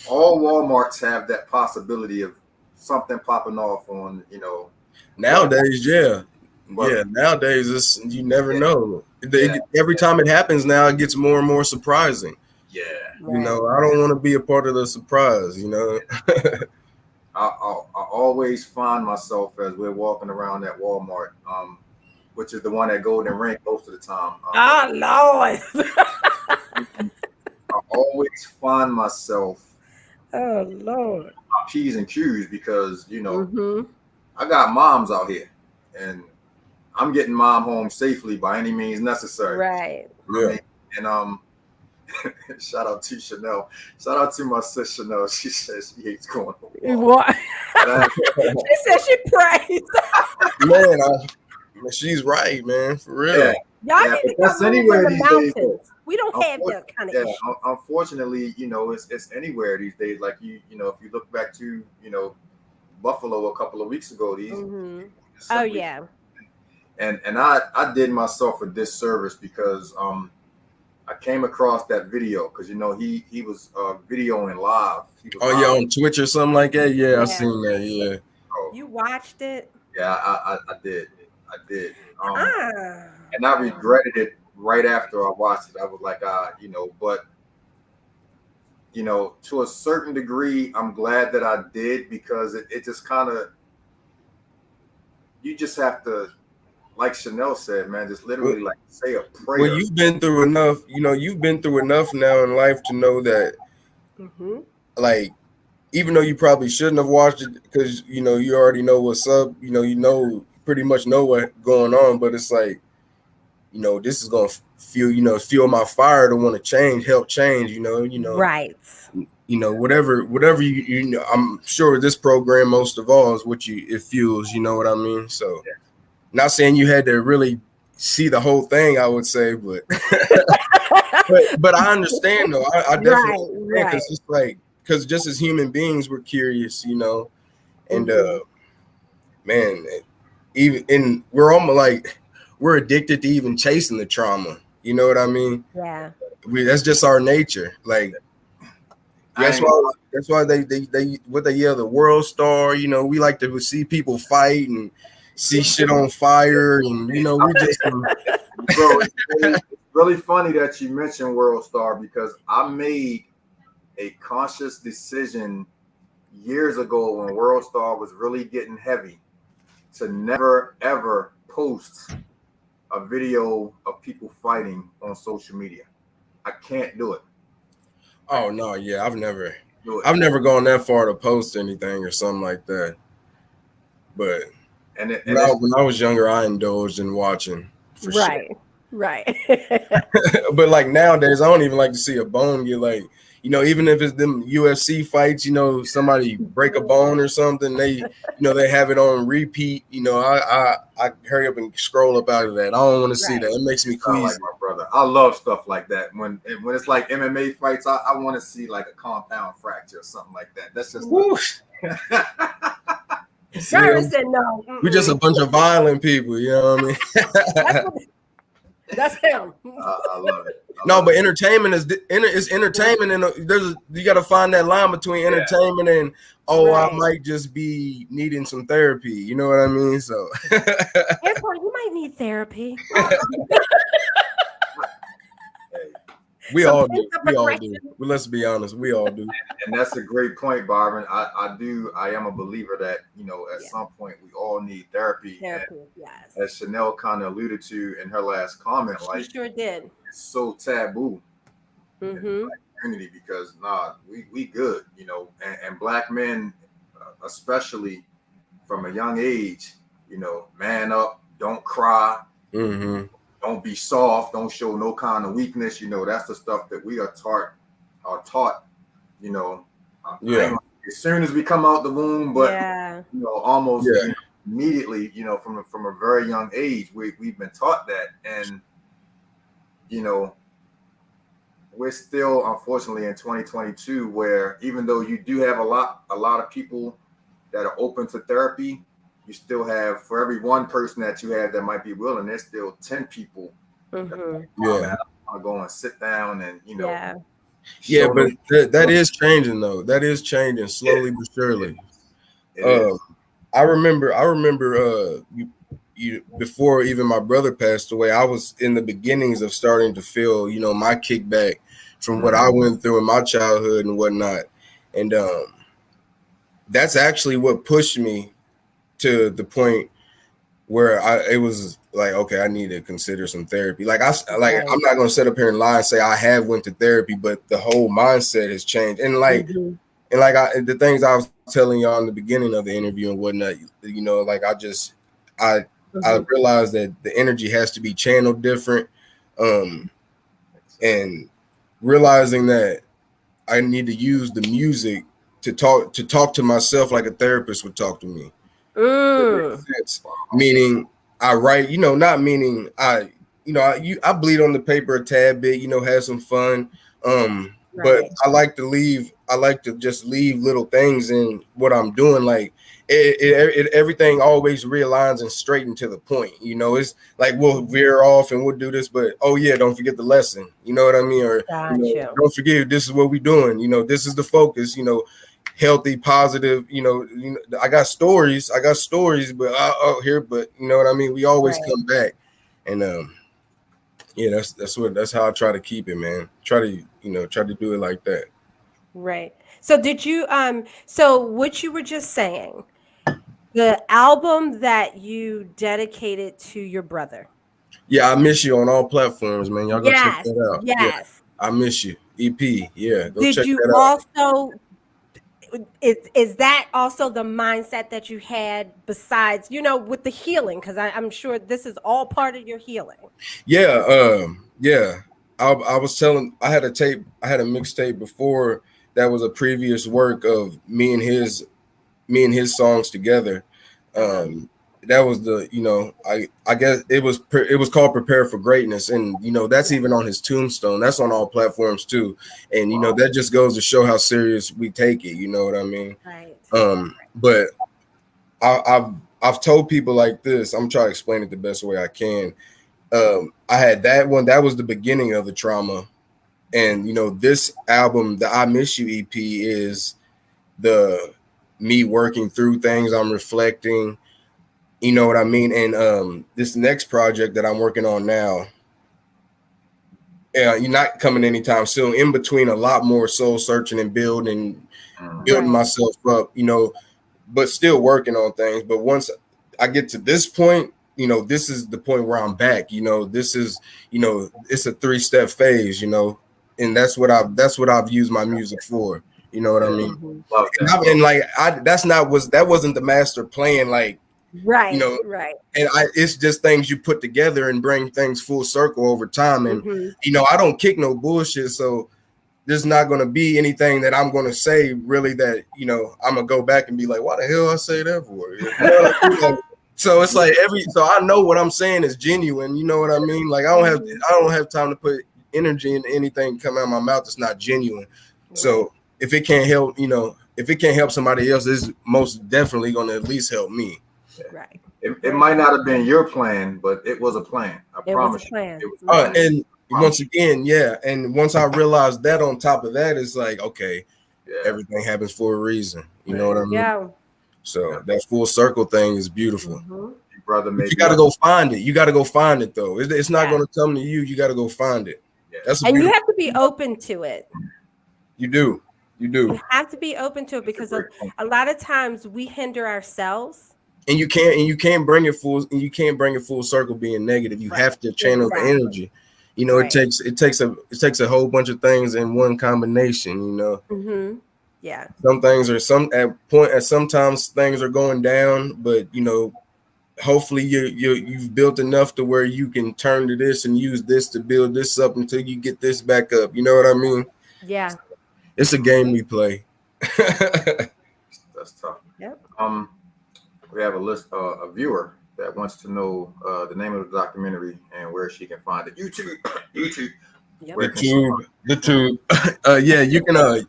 all Walmarts have that possibility of something popping off on, you know. Nowadays, nowadays you never know. Every time it happens now, it gets more and more surprising. Yeah. You know, I don't want to be a part of the surprise, you know. I always find myself as we're walking around that Walmart, which is the one at Golden Ring most of the time. Lord. I always find myself Lord, my P's and Q's, because, you know, I got moms out here, and I'm getting mom home safely by any means necessary. Right. I mean, and shout out to Chanel. Shout out to my sis Chanel. She says she hates going home. What? She said she prays. Man, she's right, man, for real. Yeah. Y'all need to come anywhere in the mountains. We don't have that kind of issue. Unfortunately, you know, it's anywhere these days. Like you know, if you look back to, you know, Buffalo a couple of weeks ago, these. Oh yeah. And I did myself a disservice because I came across that video because, you know, he was videoing live. Yeah, on Twitch or something like that. Yeah, I seen that. Yeah. You watched it? Yeah, I did. And I regretted it right after I watched it. I was like, you know, but, you know, to a certain degree, I'm glad that I did because it just kind of, you just have to, like Chanel said, man, just literally like say a prayer. Well, you've been through enough, you know, now in life to know that, like, even though you probably shouldn't have watched it because, you know, you already know what's up, you know, pretty much know what's going on, but it's like, you know, this is going to fuel my fire to want to change, help change, you know. Right. You know, whatever you know, I'm sure this program most of all is what it fuels, you know what I mean? So not saying you had to really see the whole thing, I would say, but but I understand though. I definitely because it's like, because just as human beings, we're curious, you know, and man, even we're almost like we're addicted to even chasing the trauma. You know what I mean? Yeah. That's just our nature. Like that's why they what they yell, the world star. You know, we like to see people fight and see shit on fire, and you know, we just. Bro, it's really funny that you mentioned World Star because I made a conscious decision years ago when World Star was really getting heavy to never ever post a video of people fighting on social media. I can't do it. Oh no, yeah, I've never gone that far to post anything or something like that. But when I was younger, I indulged in watching. For sure. Right. But like nowadays, I don't even like to see a bone get like, you know, even if it's them UFC fights, you know, somebody break a bone or something, they, you know, they have it on repeat. You know, I hurry up and scroll up out of that. I don't want to see that. It makes me queasy. Like my brother, I love stuff like that. When it's like MMA fights, I want to see like a compound fracture or something like that. That's just. Byron said no. We're just a bunch of violent people, you know what I mean? That's him. I love it. But entertainment is entertainment, and you got to find that line between entertainment and I might just be needing some therapy. You know what I mean? So you might need therapy. We all do. Let's be honest. We all do. And that's a great point, Byron. I am a believer that, you know, at some point we all need therapy. Yes. As Chanel kind of alluded to in her last comment, like she sure did. It's so taboo in the Black community because we good, you know, and Black men, especially from a young age, you know, man up, don't cry. Don't be soft. Don't show no kind of weakness. You know, that's the stuff that we are taught. You know, as soon as we come out the womb, but you know, almost immediately. You know, from a very young age, we've been taught that, and you know, we're still unfortunately in 2022, where even though you do have a lot of people that are open to therapy, you still have, for every one person that you have that might be willing, there's still 10 people that go and sit down and, you know. But that is changing though. That is changing slowly but surely. I remember you before even my brother passed away, I was in the beginnings of starting to feel, you know, my kickback from what I went through in my childhood and whatnot. And that's actually what pushed me to the point where it was like, okay, I need to consider some therapy. I'm not going to sit up here and lie and say I have went to therapy, but the whole mindset has changed. And the things I was telling y'all in the beginning of the interview and whatnot, you know, like I I realized that the energy has to be channeled different, and realizing that I need to use the music to talk to myself like a therapist would talk to me. Meaning I write, not meaning I bleed on the paper a tad bit, have some fun. But I like to just leave little things in what I'm doing. Like everything always realigns and straighten to the point. It's like we'll veer off and we'll do this, but oh yeah, don't forget the lesson. You know what I mean? Or don't forget this is what we're doing. This is the focus. Healthy, positive. I got stories, but but you know what I mean. We always come back, and yeah, that's how I try to keep it, man. Try to do it like that. Right. So did you so what you were just saying, the album that you dedicated to your brother. Yeah, I Miss You on all platforms, man. Y'all go check that out. Yes. Yeah, I Miss You EP. Yeah, go did check you that also is that also the mindset that you had besides, with the healing? Because I'm sure this is all part of your healing. Yeah, yeah. I was telling, I had a mixtape before that was a previous work of me and his songs together. That was I guess it was called Prepare for Greatness, and that's even on his tombstone. That's on all platforms too, and that just goes to show how serious we take it. You know what I mean? Right. But I've told people like this. I'm trying to explain it the best way I can. I had that one. That was the beginning of the trauma, and this album, the I Miss You EP, is the me working through things. I'm reflecting. You know what I mean? And this next project that I'm working on now, you're not coming anytime soon. In between, a lot more soul searching and building myself up, but still working on things. But once I get to this point, this is the point where I'm back. This is, it's a 3-step phase, and that's what I've used my music for. You know what I mean? And that wasn't the master plan, like. Right. And it's just things you put together and bring things full circle over time. And, I don't kick no bullshit. So there's not going to be anything that I'm going to say really that, I'm going to go back and be like, why the hell I say that for? So it's like so I know what I'm saying is genuine. You know what I mean? Like I don't have time to put energy into anything come out of my mouth that's not genuine. So if it can't help somebody else, it's most definitely going to at least help me. Right. It might not have been your plan, but it was a plan. I promise you. It was a plan. And once again, yeah. And once I realized that, on top of that, it's like, okay, everything happens for a reason. You know what I mean? Yeah. So that full circle thing is beautiful. Brother, you got to go find it. You got to go find it, though. It's not going to come to you. You got to go find it. And you have to be open to it. You do. You have to be open to it, because a lot of times we hinder ourselves. And you can't bring it full circle being negative. You have to channel the energy. It takes a whole bunch of things in one combination. Yeah. Some things are sometimes things are going down, but hopefully you've built enough to where you can turn to this and use this to build this up until you get this back up. You know what I mean? Yeah. It's a game we play. That's tough. Yep. We have a viewer that wants to know the name of the documentary and where she can find it. YouTube. Yep. The tube. Yeah, you can.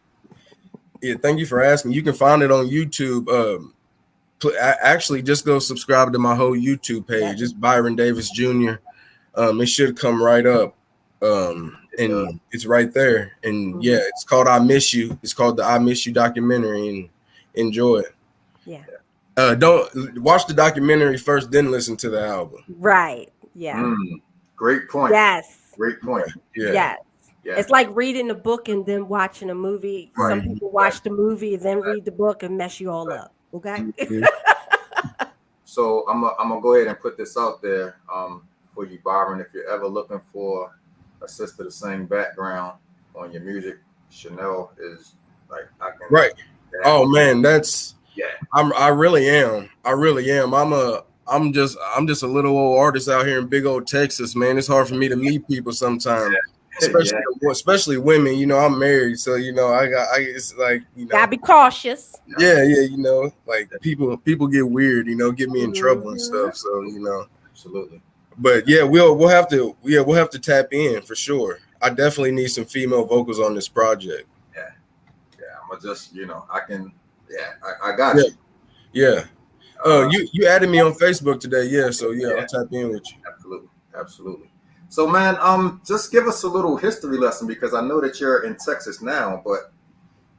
Yeah, thank you for asking. You can find it on YouTube. Actually, just go subscribe to my whole YouTube page. It's Byron Davis Jr. It should come right up. And it's right there. And yeah, it's called I Miss You. It's called the I Miss You documentary, and enjoy it. Yeah. Don't watch the documentary first, then listen to the album. Right. Yeah. Great point. Yes. Great point. Yeah. Yes. Yeah. It's like reading a book and then watching a movie. Right. Some people watch the movie and then read the book and mess you all up. Okay. So I'm gonna go ahead and put this out there for you, Byron. If you're ever looking for a sister to sing background on your music, Chanel is like I can. Right. Oh man, that's I really am. I'm I'm just a little old artist out here in big old Texas, man. It's hard for me to meet people sometimes, especially women. You know, I'm married, so you know, it's like, you know, gotta be cautious. Yeah, you know, like people get weird, you know, get me in trouble and stuff. So you know, absolutely. But yeah, we'll have to tap in for sure. I definitely need some female vocals on this project. Yeah, I'm gonna just, you know, I can. Yeah, I got you. Yeah. You added me on Facebook today. Yeah, so yeah, I'll tap in with you. Absolutely. So man, just give us a little history lesson, because I know that you're in Texas now, but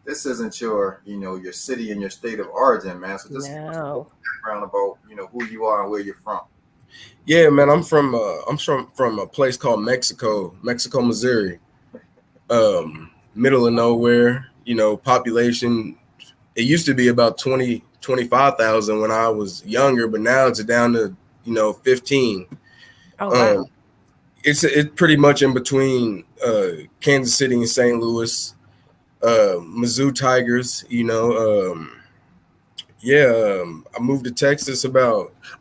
this isn't your, you know, your city and your state of origin, man. So just give us a little background about, you know, who you are and where you're from. Yeah, man, I'm from a place called Mexico, Missouri. Middle of nowhere, you know, population. It used to be about 25,000 when I was younger, but now it's down to, you know, 15. Oh, wow. It's pretty much in between Kansas City and St. Louis, Mizzou Tigers, you know. I moved to Texas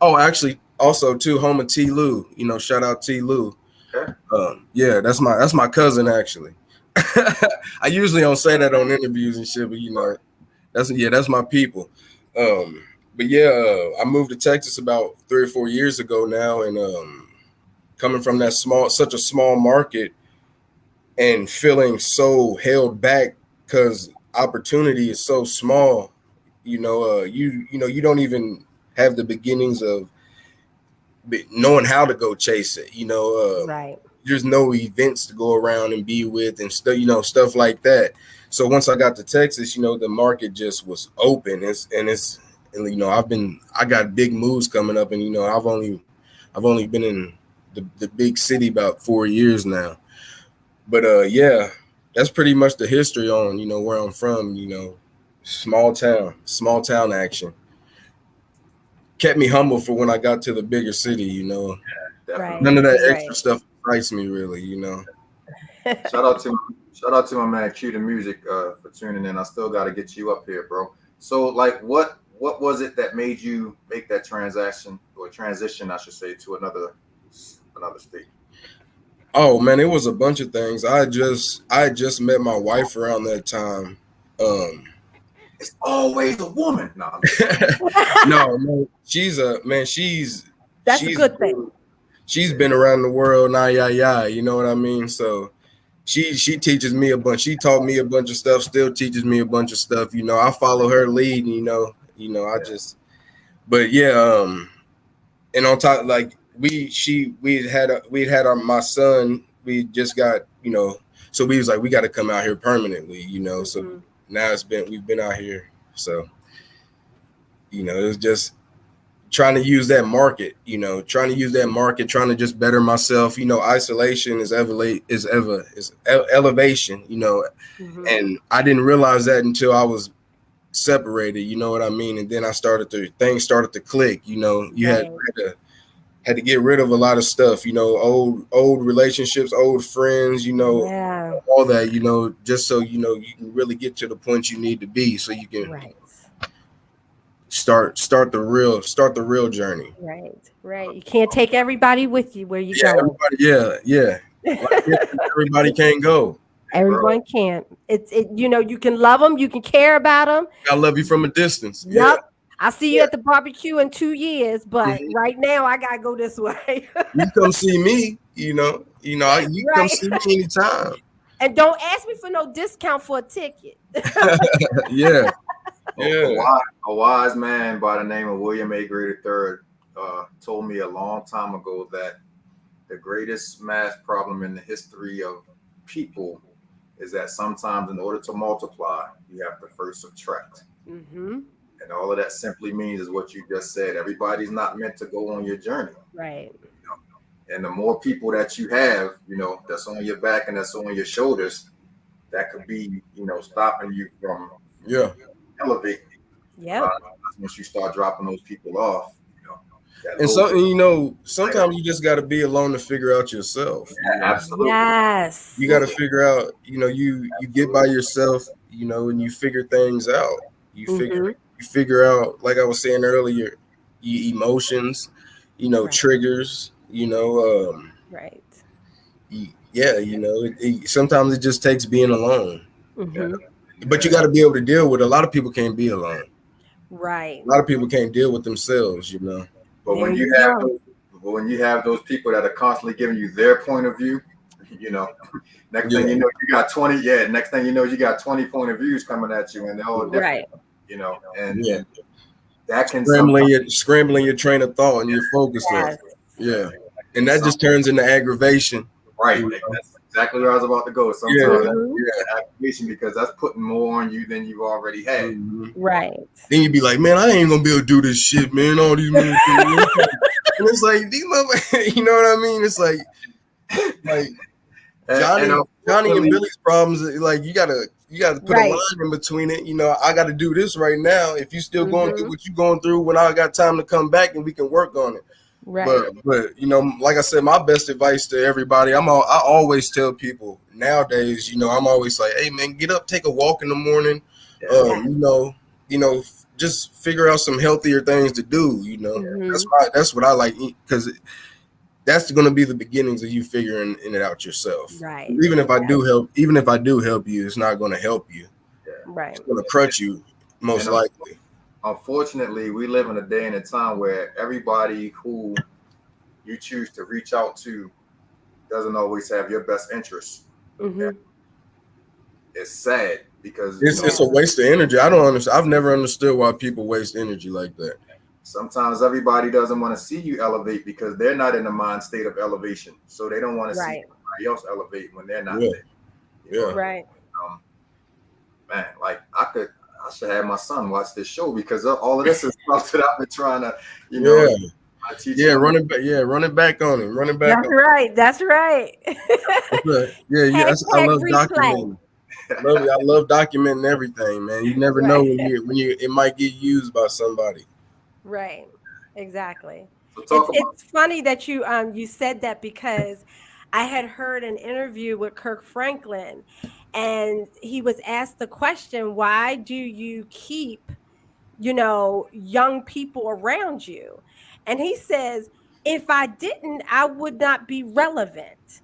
actually also too, home of T. Lou, you know, shout out T. Lou. Okay. Yeah, that's my cousin actually. I usually don't say that on interviews and shit, but you know, that's my people. But yeah, I moved to Texas about 3 or 4 years ago now, and coming from such a small market and feeling so held back because opportunity is so small, you know, you don't even have the beginnings of knowing how to go chase it, you know. Right. There's no events to go around and be with and stuff, you know, stuff like that. So once I got to Texas, you know, the market just was open. And you know, I got big moves coming up, and you know, I've only been in the big city about 4 years now. But yeah, that's pretty much the history on, you know, where I'm from, you know, small town action. Kept me humble for when I got to the bigger city, you know. Yeah, definitely. None of that extra stuff excites me really, you know. Shout out to my man Q the Music for tuning in. I still got to get you up here, bro. So like, what was it that made you make that transition, I should say, to another state? Oh man, it was a bunch of things. I just met my wife around that time. It's always a woman. No, no, she's a good thing. She's been around the world, you know what I mean? So she teaches me a bunch. She taught me a bunch of stuff, still teaches me a bunch of stuff. You know, I follow her lead, but yeah, and on top, like we had my son, we just got, you know, so we was like, we got to come out here permanently, you know. So now we've been out here. So, you know, it was just trying to use that market, trying to just better myself. You know, isolation is elevation, you know, and I didn't realize that until I was separated, you know what I mean? And then things started to click, you know. You had to get rid of a lot of stuff, you know, old relationships, old friends, you know, all that, you know, just so, you know, you can really get to the point you need to be, so you can start the real journey. Right. You can't take everybody with you where you go. Everybody can't go. Everyone can't. You know, you can love them, you can care about them. I love you from a distance. Yep. Yeah. I see you at the barbecue in 2 years, but right now I gotta go this way. You come see me, you know, come see me anytime. And don't ask me for no discount for a ticket. Yeah. A wise man by the name of William A. Gray III told me a long time ago that the greatest math problem in the history of people is that sometimes in order to multiply, you have to first subtract. And all of that simply means is what you just said. Everybody's not meant to go on your journey. Right. You know? And the more people that you have, you know, that's on your back and that's on your shoulders, that could be, you know, stopping you from elevating. Yeah. Once you start dropping those people off, you know. And so, you know, sometimes you just got to be alone to figure out yourself. Yeah, absolutely. Yes. You got to figure out, you know, you get by yourself, you know, and you figure things out. You figure out, like I was saying earlier, your emotions, Right. triggers, Right. yeah, sometimes it just takes being alone. Mm-hmm. But you got to be able to deal with it. A lot of people can't be alone. Right. A lot of people can't deal with themselves, But There when you you have go. those people that are constantly giving you their point of view, next thing you know, you got 20. Yeah, next thing you know, you got 20 point of views coming at you, and they're all different. Right. And that can scrambling your train of thought and your focus up. Yes. And that just turns into aggravation. Right. That's exactly where I was about to go. Sometimes Mhm. aggravation, because that's putting more on you than you've already had. Mm-hmm. Right. Then you'd be like, man, I ain't gonna be able to do this shit, man. All these men. And it's like, these motherfuckers, you know what I mean? It's like Johnny and Billy's problems. Like you gotta put a line in between it. I got to do this right now. If you still going through what you're going through, when I got time to come back and we can work on it. Right. But like I said, my best advice to everybody, I always tell people nowadays, I'm always like, hey man, get up, take a walk in the morning. Just figure out some healthier things to do. That's what I like, because that's going to be the beginnings of you figuring it out yourself. Right. Even if I do help you, it's not going to help you. Right. It's going to crutch you, most likely. Unfortunately, we live in a day and a time where everybody who you choose to reach out to doesn't always have your best interests. Mm-hmm. It's sad because it's a waste of energy. I don't understand. I've never understood why people waste energy like that. Sometimes everybody doesn't want to see you elevate because they're not in the mind state of elevation. So they don't want to see somebody else elevate when they're not there. Right. Man, like I should have my son watch this show, because all of this is stuff that I've been trying to, teach him. Run it back on him. Run it back. That's right. I love documenting. I love documenting everything, man. You never know when it might get used by somebody. Right. Exactly. It's funny that you said that, because I had heard an interview with Kirk Franklin, and he was asked the question, why do you keep, young people around you? And he says, if I didn't, I would not be relevant.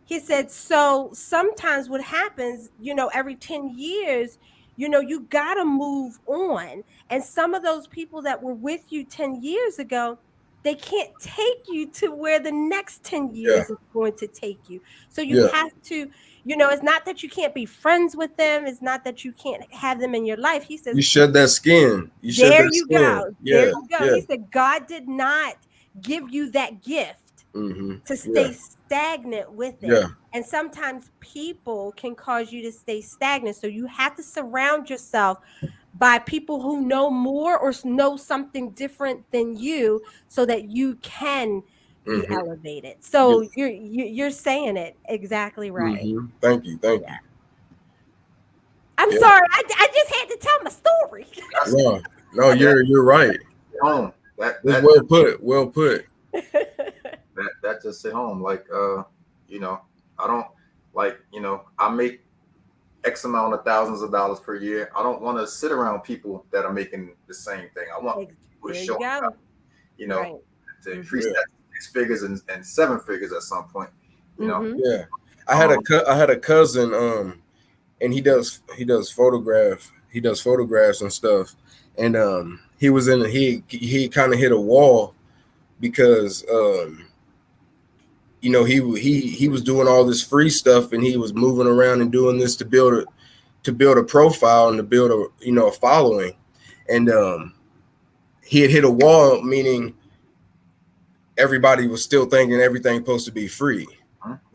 He said, so sometimes what happens, every 10 years, you got to move on. And some of those people that were with you 10 years ago, they can't take you to where the next 10 years is going to take you. So you have to, it's not that you can't be friends with them. It's not that you can't have them in your life. He says, you shed that skin. There you go. There you go. He said, God did not give you that gift to stay stagnant with it. Yeah. And sometimes people can cause you to stay stagnant. So you have to surround yourself by people who know more or know something different than you, so that you can be elevated. So you're saying it exactly right. Thank you. I'm sorry. I just had to tell my story. No, you're right. Well put. That just hit home. Like, I don't I make X amount of thousands of dollars per year. I don't want to sit around people that are making the same thing. I want people to show up, to increase that 6 figures and 7 figures at some point. Yeah. I had a cousin, and he does photographs and stuff. And he was he kind of hit a wall, because he was doing all this free stuff, and he was moving around and doing this to build a profile and to build a following. And he had hit a wall, meaning everybody was still thinking everything's supposed to be free.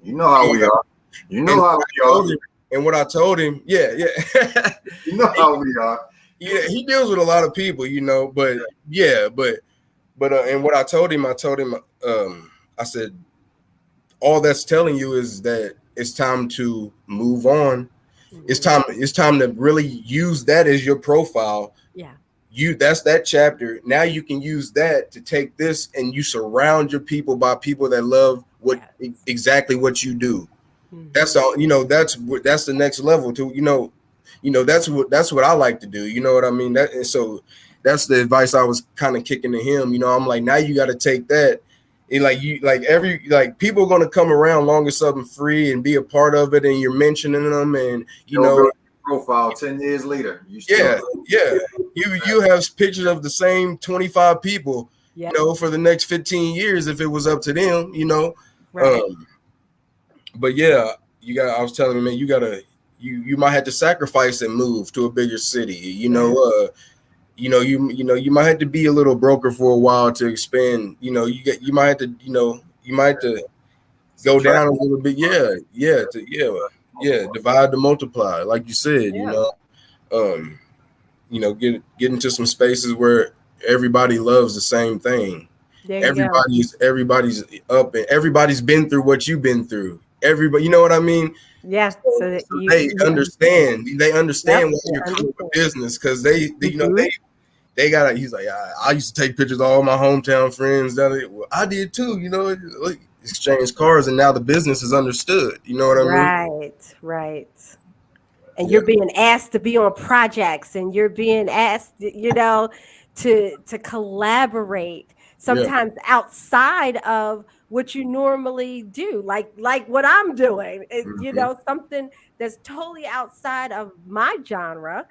You know how we are. And what I told him, you know how we are. Yeah, he deals with a lot of people, but and what I told him, I said, all that's telling you is that it's time to move on. It's time to really use that as your profile. Yeah. That's that chapter. Now you can use that to take this, and you surround your people by people that love exactly what you do. That's all, that's the next level to, that's what I like to do. You know what I mean? So that's the advice I was kind of kicking to him. You know, I'm like, now you got to take that. And like people are gonna come around long as something free and be a part of it, and you're mentioning them, and you know, profile 10 years later. You have pictures of the same 25 people, you know, for the next 15 years if it was up to them, you know. Right. But yeah, I was telling him, man, you might have to sacrifice and move to a bigger city, you know. You might have to be a little broker for a while to expand. You know, you might have to go down a little bit. Divide to multiply, like you said. Get into some spaces where everybody loves the same thing. Everybody's up and everybody's been through what you've been through. Everybody, you know what I mean? Yeah. So they understand. They understand what you're doing with business because they they got. He's like, I used to take pictures of all my hometown friends. Well, I did too. You know, like, exchange cars, and now the business is understood. You know what I mean? Right. And you're being asked to be on projects, and you're being asked, you know, to collaborate sometimes outside of what you normally do, like what I'm doing. You know, something that's totally outside of my genre.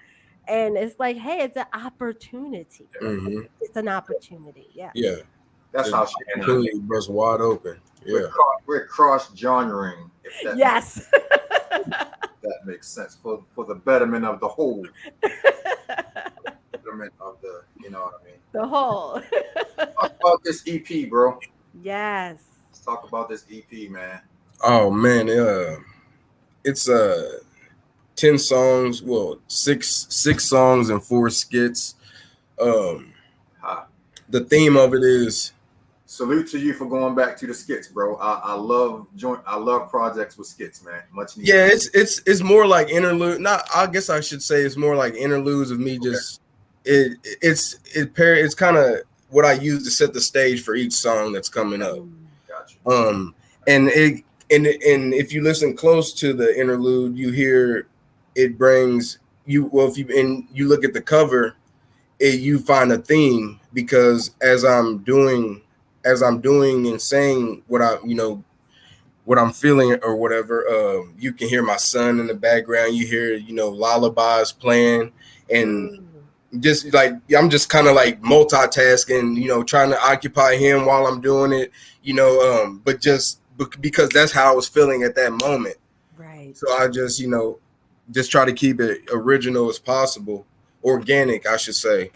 And it's like, hey, it's an opportunity. It's an opportunity. Yeah. That's how she completely was wide open. Yeah. We're cross-genring. Yes. That makes sense for the betterment of the whole. Betterment of the, you know what I mean? The whole. Talk about this EP, bro. Yes. Let's talk about this EP, man. Oh man, it's 10 songs, well, six songs and 4 skits. The theme of it is salute to you for going back to the skits, bro. I love projects with skits, man. Much needed. Yeah, it's more like interlude. I guess I should say it's more like interludes of me just it's kind of what I use to set the stage for each song that's coming up. Gotcha. And if you listen close to the interlude, you hear it brings you. Well, if you look at the cover, you find a theme because as I'm doing and saying what I'm feeling or whatever, you can hear my son in the background. You hear lullabies playing, and just like I'm just kind of like multitasking, trying to occupy him while I'm doing it, but just because that's how I was feeling at that moment. Right. So I just just try to keep it original as possible, organic, I should say.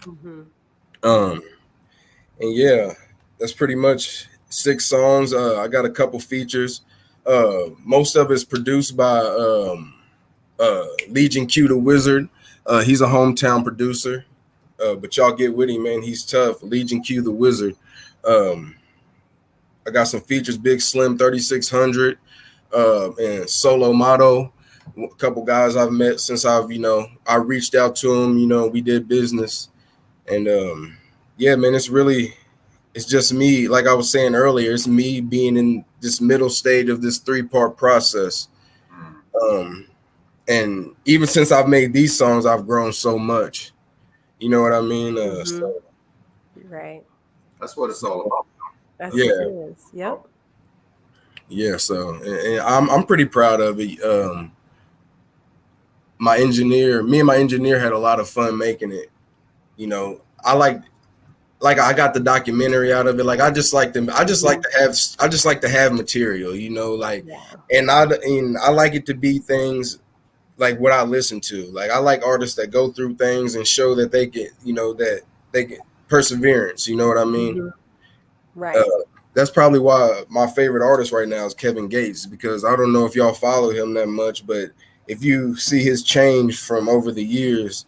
And yeah, that's pretty much 6 songs. I got a couple features. Most of it's produced by Legion Q the Wizard. He's a hometown producer, but y'all get with him, man. He's tough. Legion Q the Wizard. I got some features: Big Slim 3600 and Solo Motto. A couple guys I've met since I reached out to them. We did business, and yeah, man, it's just me. Like I was saying earlier, it's me being in this middle stage of this 3-part process. And even since I've made these songs, I've grown so much. You know what I mean? So, right. That's what it's all about. That's what it is. Yep. Yeah. So, and I'm pretty proud of it. Me and my engineer had a lot of fun making it. I I got the documentary out of it. Like I just like to have material, and I like it to be things like what I listen to. Like I like artists that go through things and show that they get, that they get perseverance. You know what I mean? Right. That's probably why my favorite artist right now is Kevin Gates, because I don't know if y'all follow him that much, but if you see his change from over the years,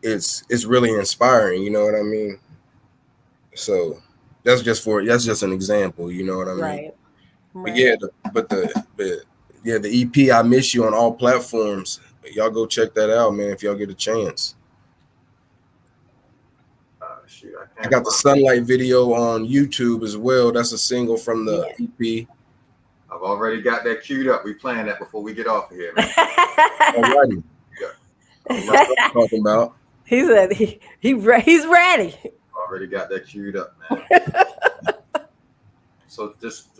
it's really inspiring. You know what I mean? So that's just an example. You know what I mean? Right. But the EP I Miss You on all platforms. Y'all go check that out, man, if y'all get a chance. I got the Sunlight video on YouTube as well. That's a single from the EP. I've already got that queued up. We playing that before we get off of here, man. Alrighty. Yeah. That's what I'm talking about. He said he's ready. Already got that queued up, man. So just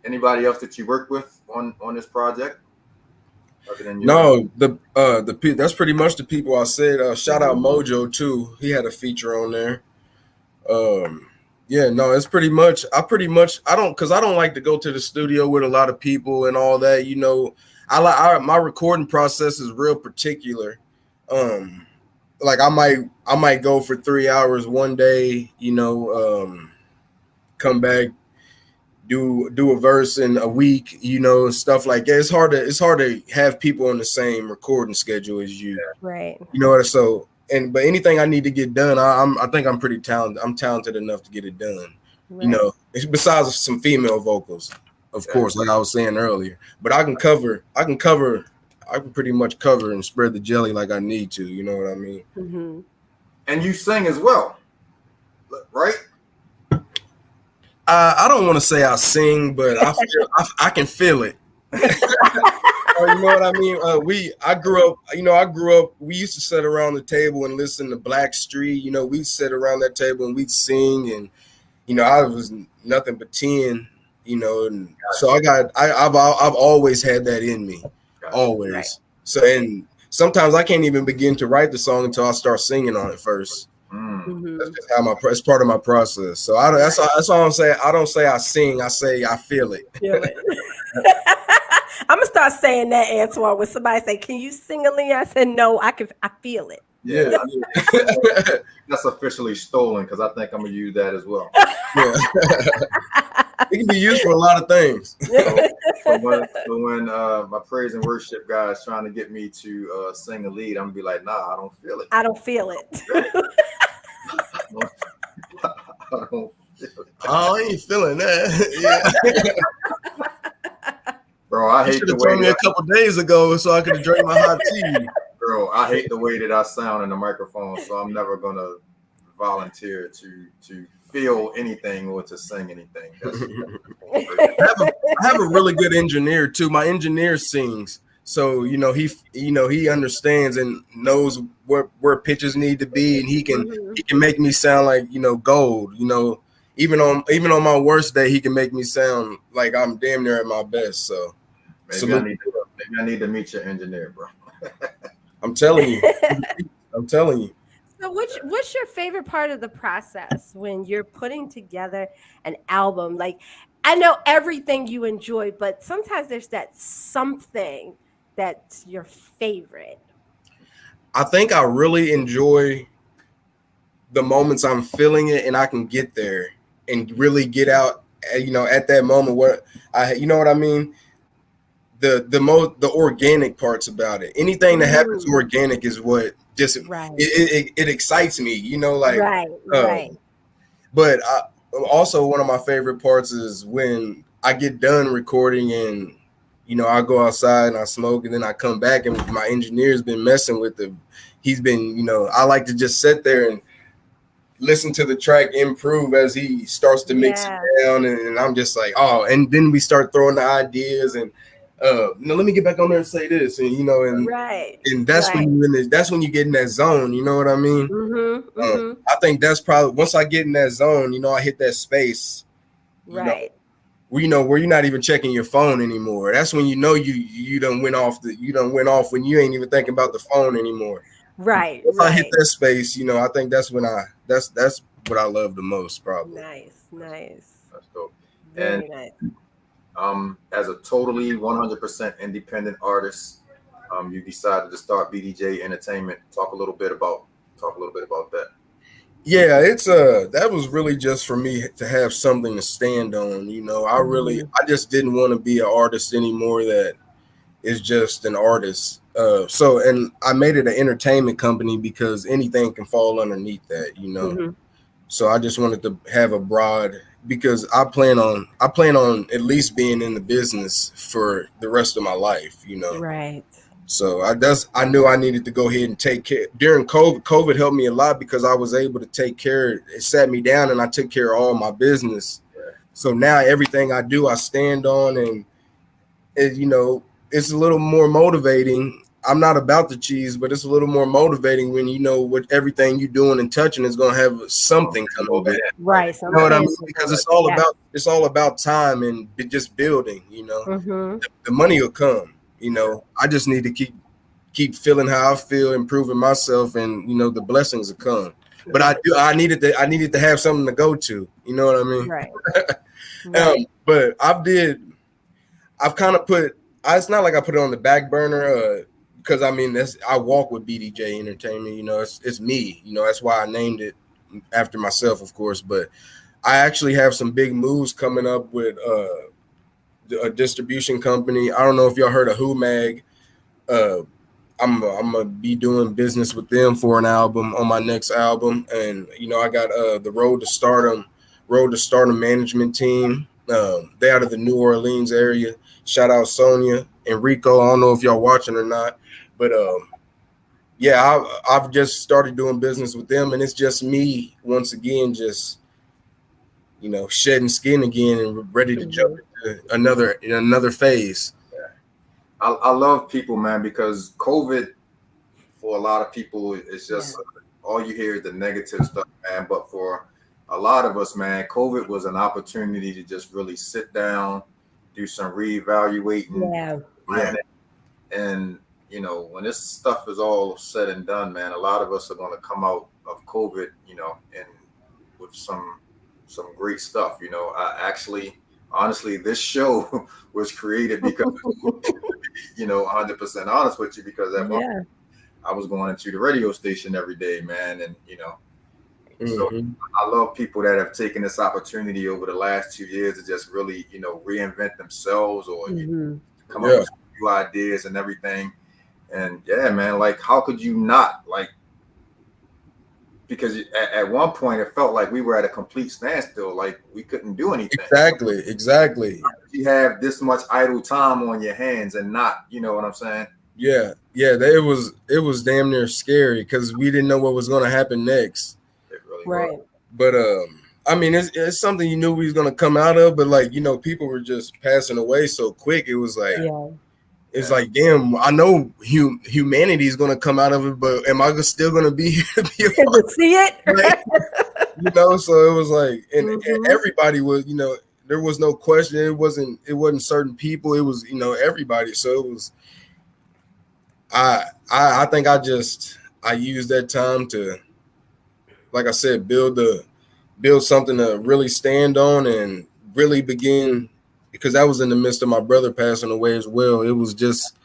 anybody else that you work with on this project? Other than you? No, that's pretty much the people I said. Shout out Mojo too. He had a feature on there. Yeah, no, it's pretty much. I don't like to go to the studio with a lot of people and all that. You know, my recording process is real particular. Like I might go for 3 hours one day. You know, come back, do a verse in a week, you know, stuff like that. It's hard to have people on the same recording schedule as you. Right. You know what? So but anything I need to get done, I think I'm pretty talented. I'm talented enough to get it done. Right. You know, besides some female vocals, of course, like I was saying earlier. But I can pretty much cover and spread the jelly like I need to. You know what I mean? Mm-hmm. And you sing as well, right? I don't want to say I sing, but I can feel it. You know what I mean? I grew up. We used to sit around the table and listen to Black Street. You know, we'd sit around that table and we'd sing, and you know, I was nothing but 10. You know, and so I've always had that in me, always. Right. So, and sometimes I can't even begin to write the song until I start singing on it first. Mm-hmm. That's just how it's part of my process. So that's all I'm saying. I don't say I sing. I say I feel it. I'm gonna start saying that, Antoine. When somebody say, "Can you sing a lead?" I said, "No, I feel it." Yeah, that's officially stolen because I think I'm gonna use that as well. Yeah. It can be used for a lot of things. So when my praise and worship guy is trying to get me to sing a lead, I'm gonna be like, "Nah, I don't feel it. I don't feel it." I ain't feeling that. Yeah. Bro, I hate the way told me a couple days ago so I could have drank my hot tea. Bro, I hate the way that I sound in the microphone, so I'm never gonna volunteer to feel anything or to sing anything. I have a really good engineer too. My engineer sings, so you know he understands and knows where pitches need to be, and he can make me sound like, you know, gold. You know, even on my worst day, he can make me sound like I'm damn near at my best. So maybe I need to meet your engineer, bro. I'm telling you. So what's your favorite part of the process when you're putting together an album? Like, I know everything you enjoy, but sometimes there's that something that's your favorite. I think I really enjoy the moments I'm feeling it and I can get there and really get out, you know, at that moment where you know what I mean? The organic parts about it. Anything that happens organic is what just it excites me, you know, like right. But also one of my favorite parts is when I get done recording and, you know, I go outside and I smoke and then I come back and my engineer's been messing with it. He's been, you know, I like to just sit there and listen to the track improve as he starts to mix it down, and I'm just like, oh, and then we start throwing the ideas and no, let me get back on there and say this, and you know, and that's when you get in that zone, you know what I mean? I think that's probably once I get in that zone, you know, I hit that space, where you're not even checking your phone anymore. That's when you know you done went off when you ain't even thinking about the phone anymore. Right. If I hit that space, you know, I think that's when that's what I love the most, probably. Nice. That's dope. Very nice. As a totally 100% independent artist, you decided to start BDJ Entertainment. Talk a little bit about that. Yeah, it's that was really just for me to have something to stand on. You know, I just didn't want to be an artist anymore that is just an artist. And I made it an entertainment company because anything can fall underneath that, you know. So I just wanted to have a broad, because I plan on at least being in the business for the rest of my life, you know. Right. So I knew I needed to go ahead and take care. During COVID helped me a lot because I was able to take care. It sat me down and I took care of all my business. So now everything I do, I stand on, and you know, it's a little more motivating. I'm not about the cheese, but it's a little more motivating when you know what everything you're doing and touching is going to have something coming back. Right. You know what I mean? Because it's all about time and just building. You know, the money will come. You know, I just need to keep feeling how I feel, improving myself, and you know the blessings will come. But I needed to have something to go to. You know what I mean? Right. But I've kind of put. It's not like I put it on the back burner. Because I mean, I walk with BDJ Entertainment. You know, it's me. You know, that's why I named it after myself, of course. But I actually have some big moves coming up with a distribution company. I don't know if y'all heard of Who Mag. I'm gonna be doing business with them for an album on my next album, and you know I got the Road to Stardom management team. They out of the New Orleans area. Shout out Sonia and Rico. I don't know if y'all watching or not, but yeah, I've just started doing business with them, and it's just me once again, just you know shedding skin again and ready to jump into another phase. I love people, man, because COVID for a lot of people is just all you hear is the negative stuff, man. But for a lot of us, man, COVID was an opportunity to just really sit down, do some reevaluating. And you know, when this stuff is all said and done, man, a lot of us are going to come out of COVID, you know, and with some great stuff. You know, honestly, this show was created because, you know, 100% honest with you, because at one point I was going into the radio station every day, man. And, you know, so I love people that have taken this opportunity over the last 2 years to just really, you know, reinvent themselves or come up with new ideas and everything. And yeah, man, like, how could you not, like, because at one point it felt like we were at a complete standstill, like we couldn't do anything. Exactly. You have this much idle time on your hands and not, you know what I'm saying? Yeah. It was damn near scary because we didn't know what was going to happen next. It really was. But I mean, it's something you knew we was going to come out of, but like, you know, people were just passing away so quick. It was like, it's like, damn, I know humanity is going to come out of it, but am I still going to be here to see it? Like, you know, so it was like, and everybody was, you know, there was no question. It wasn't certain people. It was, you know, everybody. So it was, I think I used that time to, like I said, build something to really stand on and really begin. Because that was in the midst of my brother passing away as well. It was just,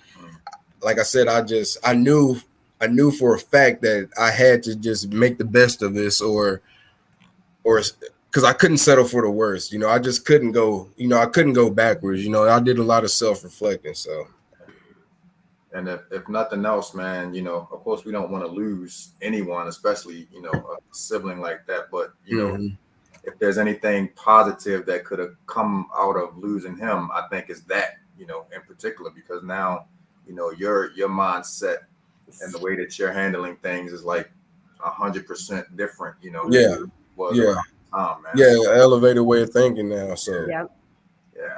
like I said, I knew for a fact that I had to just make the best of this, or because I couldn't settle for the worst. You know, I just couldn't go. You know, I couldn't go backwards. You know, I did a lot of self-reflecting. So, and if nothing else, man, you know, of course we don't want to lose anyone, especially, you know, a sibling like that. But you know. If there's anything positive that could have come out of losing him, I think it's that, you know, in particular, because now, you know, your mindset and the way that you're handling things is like 100% different, you know. Was around the time, man. So, elevated way of thinking now. So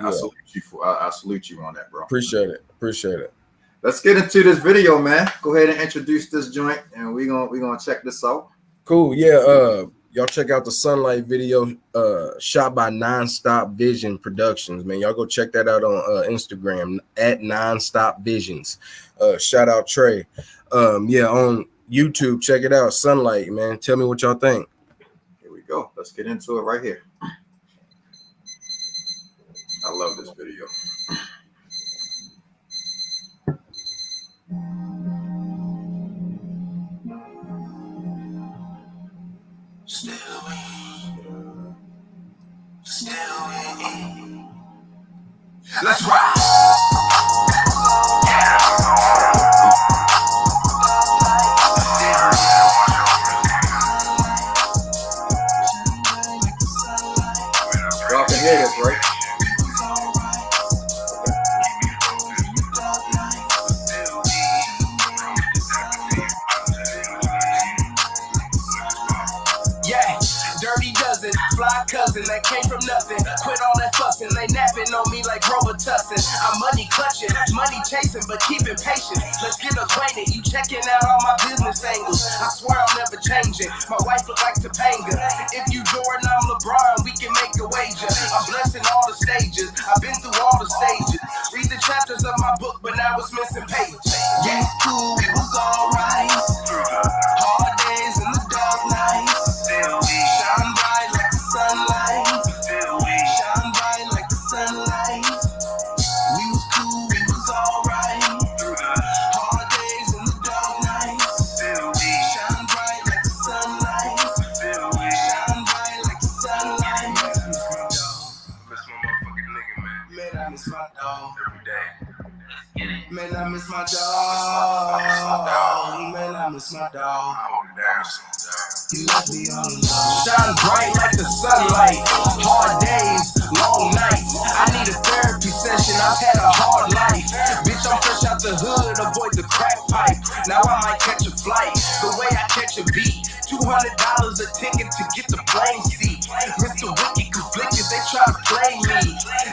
I salute you on that, bro. Appreciate it. Let's get into this video, man. Go ahead and introduce this joint, and we're gonna check this out. Cool. Y'all check out the Sunlight video shot by Nonstop Vision Productions, man. Y'all go check that out on Instagram at Nonstop Visions. Shout out Trey. On YouTube, check it out. Sunlight, man. Tell me what y'all think. Here we go. Let's get into it right here. I love this video. Let's ride. Y'all can hear this, right? Yeah, dirty dozen, fly cousin. bustin', that came from nothing. Quit all that fussing, they napping on me like Robitussin. I'm money clutching, money chasing, but keeping patient. Let's get acquainted, you checking out all my business angles. I swear I'm never changing, my wife look like Topanga. If you Jordan, I'm LeBron, we can make a wager. I'm blessing all the stages, I've been through all the stages. Read the chapters of my book, but now it's missing pages. Yeah, it's cool, it was alright. Hard days and the dark nights. Shine bright like the sunlight. Shine bright like the sunlight. We was cool, we was alright. Hard days and the dark nights. Shine bright like the sunlight. Shine bright like the sunlight. Miss my motherfucking nigga, man. Man, I miss my dog every day. Man, I miss my dog. Man, I miss my dog. You left me all alone. Shine bright like the sunlight. Hard days, long nights. I need a therapy session. I've had a hard life. Bitch, I'm fresh out the hood. Avoid the crack pipe. Now I might catch a flight. The way I catch a beat. $200 a ticket to get the plane seat. Mr. Wicked conflicted. They try to play me.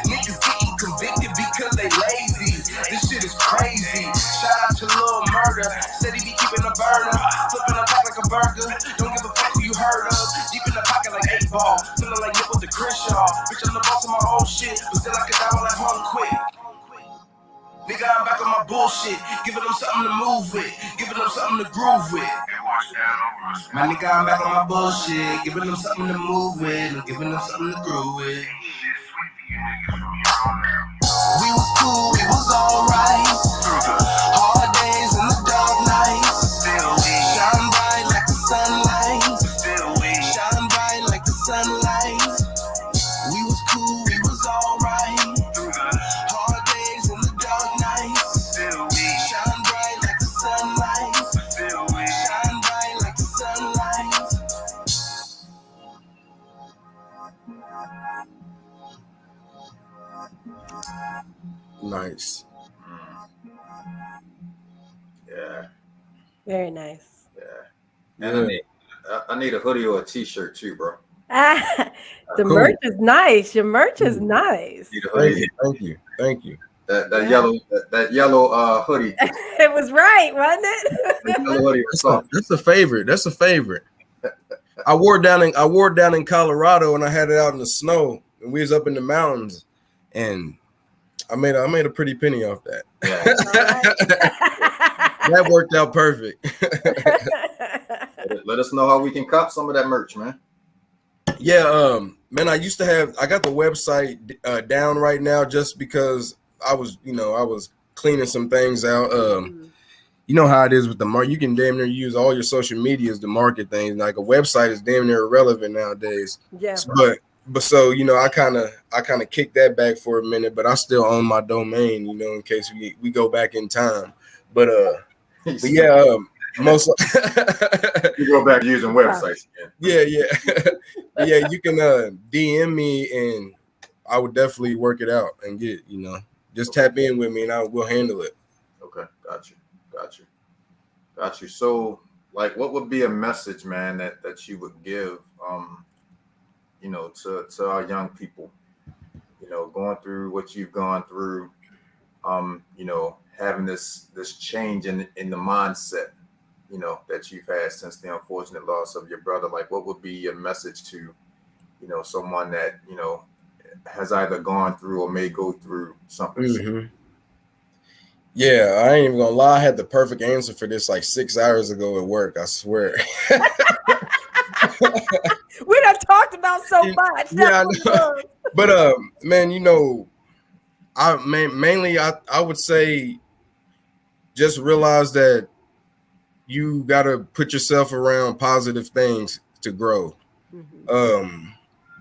Niggas getting convicted because they lazy. This shit is crazy. Shout out to Lil Murder. Said he be keeping a burner. Flipping a pack like a burger. Don't give a fuck who you heard of. Deep in the pocket like 8 ball. Feeling like Nip with the Crenshaw. Bitch, I'm the boss of my own shit. But still I can die while I'm home quick. Nigga, I'm back on my bullshit. Giving them something to move with. Giving them something to groove with. My nigga, I'm back on my bullshit. Giving them something to move with. And giving them something to groove with. We was cool, we was alright. Hard days and the dark nights. Shine bright like the sunlight. Shine bright like the sunlight. We was cool, we was alright. Hard days and the dark nights. Shine bright like the sunlight. Shine bright like the sunlight. Nice. Yeah. Very nice. Yeah. And I need a hoodie or a t-shirt too, bro. The Cool. merch is nice. Your merch is nice. Need a hoodie. Thank you. That yellow hoodie. It was right, wasn't it? That yellow hoodie was soft. That's a favorite. That's a favorite. I wore it down in Colorado, and I had it out in the snow, and we was up in the mountains, and I made a pretty penny off that. Yeah. That worked out perfect. Let us know how we can cop some of that merch, man. Yeah, man, I got the website down right now just because I was cleaning some things out. You know how it is with the market. You can damn near use all your social medias to market things. Like a website is damn near irrelevant nowadays. Yeah. But so, I kind of kicked that back for a minute, but I still own my domain, in case we go back in time. But yeah, most you go back using websites again. Yeah. Yeah, you can DM me and I would definitely work it out and get, just tap in with me and we'll handle it. Okay, got you. So, like, what would be a message, man, that you would give, to our young people, going through what you've gone through, having this change in the mindset, that you've had since the unfortunate loss of your brother? Like, what would be your message to, someone that, has either gone through or may go through something? Mm-hmm. Yeah, I ain't even gonna lie. I had the perfect answer for this like 6 hours ago at work. I swear. We done talked about so much. Yeah, I know. But man, mainly I would say just realize that you gotta put yourself around positive things to grow. Mm-hmm.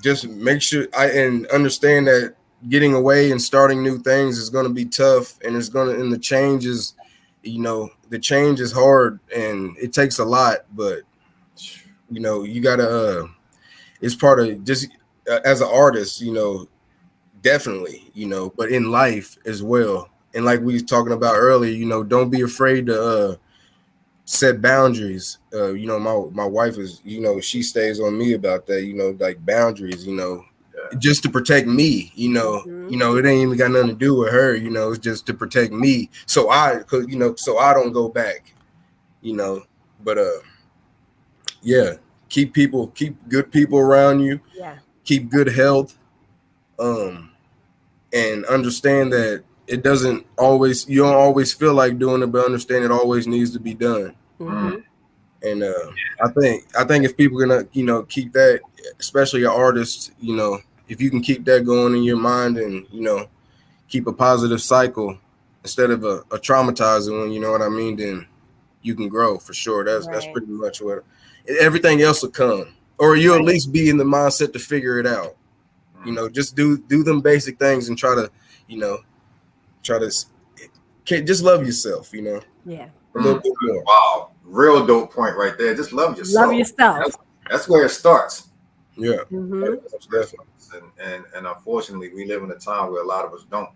Just make sure and understand that getting away and starting new things is going to be tough, and the change is, the change is hard and it takes a lot, but you gotta it's part of just as an artist, definitely, but in life as well. And like we was talking about earlier, don't be afraid to set boundaries. My wife is, she stays on me about that, like boundaries, just to protect me, you know, it ain't even got nothing to do with her, it's just to protect me. So I don't go back, but yeah, keep good people around you. Yeah. Keep good health. And understand that you don't always feel like doing it, but understand it always needs to be done. And I think if people are gonna, keep that, especially artists, if you can keep that going in your mind and, keep a positive cycle instead of a traumatizing one, you know what I mean, then you can grow for sure. That's pretty much what everything else will come, or you'll at least be in the mindset to figure it out. Just do them basic things and try to just love yourself, Yeah. a little bit more. Wow, real dope point right there. Just love yourself. Love yourself. That's where it starts. Yeah. Definitely. And unfortunately, we live in a time where a lot of us don't.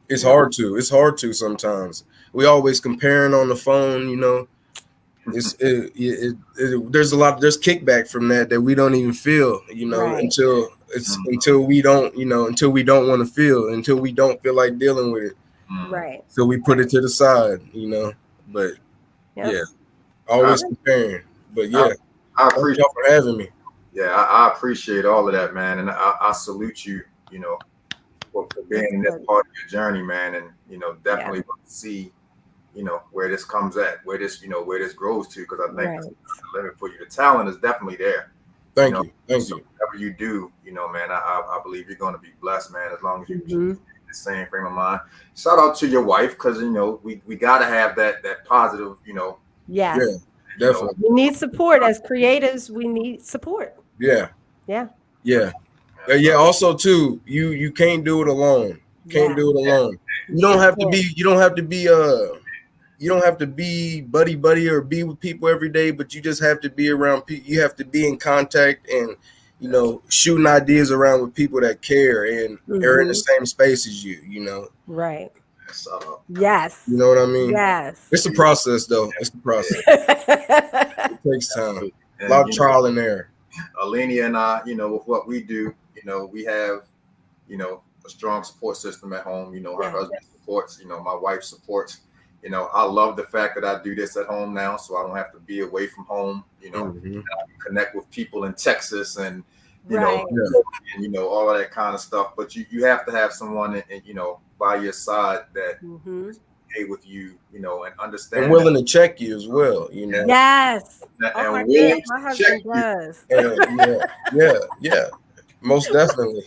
It's hard to sometimes. We always comparing on the phone, there's kickback from that we don't even feel, until we don't want to feel, until we don't feel like dealing with it. Right. So we put it to the side, but always comparing. But yeah, I appreciate y'all for having me. Yeah, I appreciate all of that, man. And I salute you, for being in this part of your journey, man. And, definitely want to see, where this comes at, where this grows to, because I think there's a limit for you. The talent is definitely there. Thank you. Whatever you do, man, I believe you're going to be blessed, man, as long as you keep the same frame of mind. Shout out to your wife, because, we got to have that positive, Yeah, definitely. We need support as creatives. We need support. Yeah. Also, too, you can't do it alone. You don't have to be. You don't have to be buddy or be with people every day, but you just have to be around people. You have to be in contact and, shooting ideas around with people that care and are in the same space as you. Right. Yes. You know what I mean? Yes. It's a process, though. It's the process. It takes time. A lot of trial and error. Alenia and I, with what we do, we have, a strong support system at home. Her husband supports, my wife supports. I love the fact that I do this at home now, so I don't have to be away from home. And I can connect with people in Texas and, and, all of that kind of stuff. But you have to have someone, by your side that is okay with you, and understand. And willing to check you as well, Yes. And my goodness, my husband does. Yeah. Most definitely.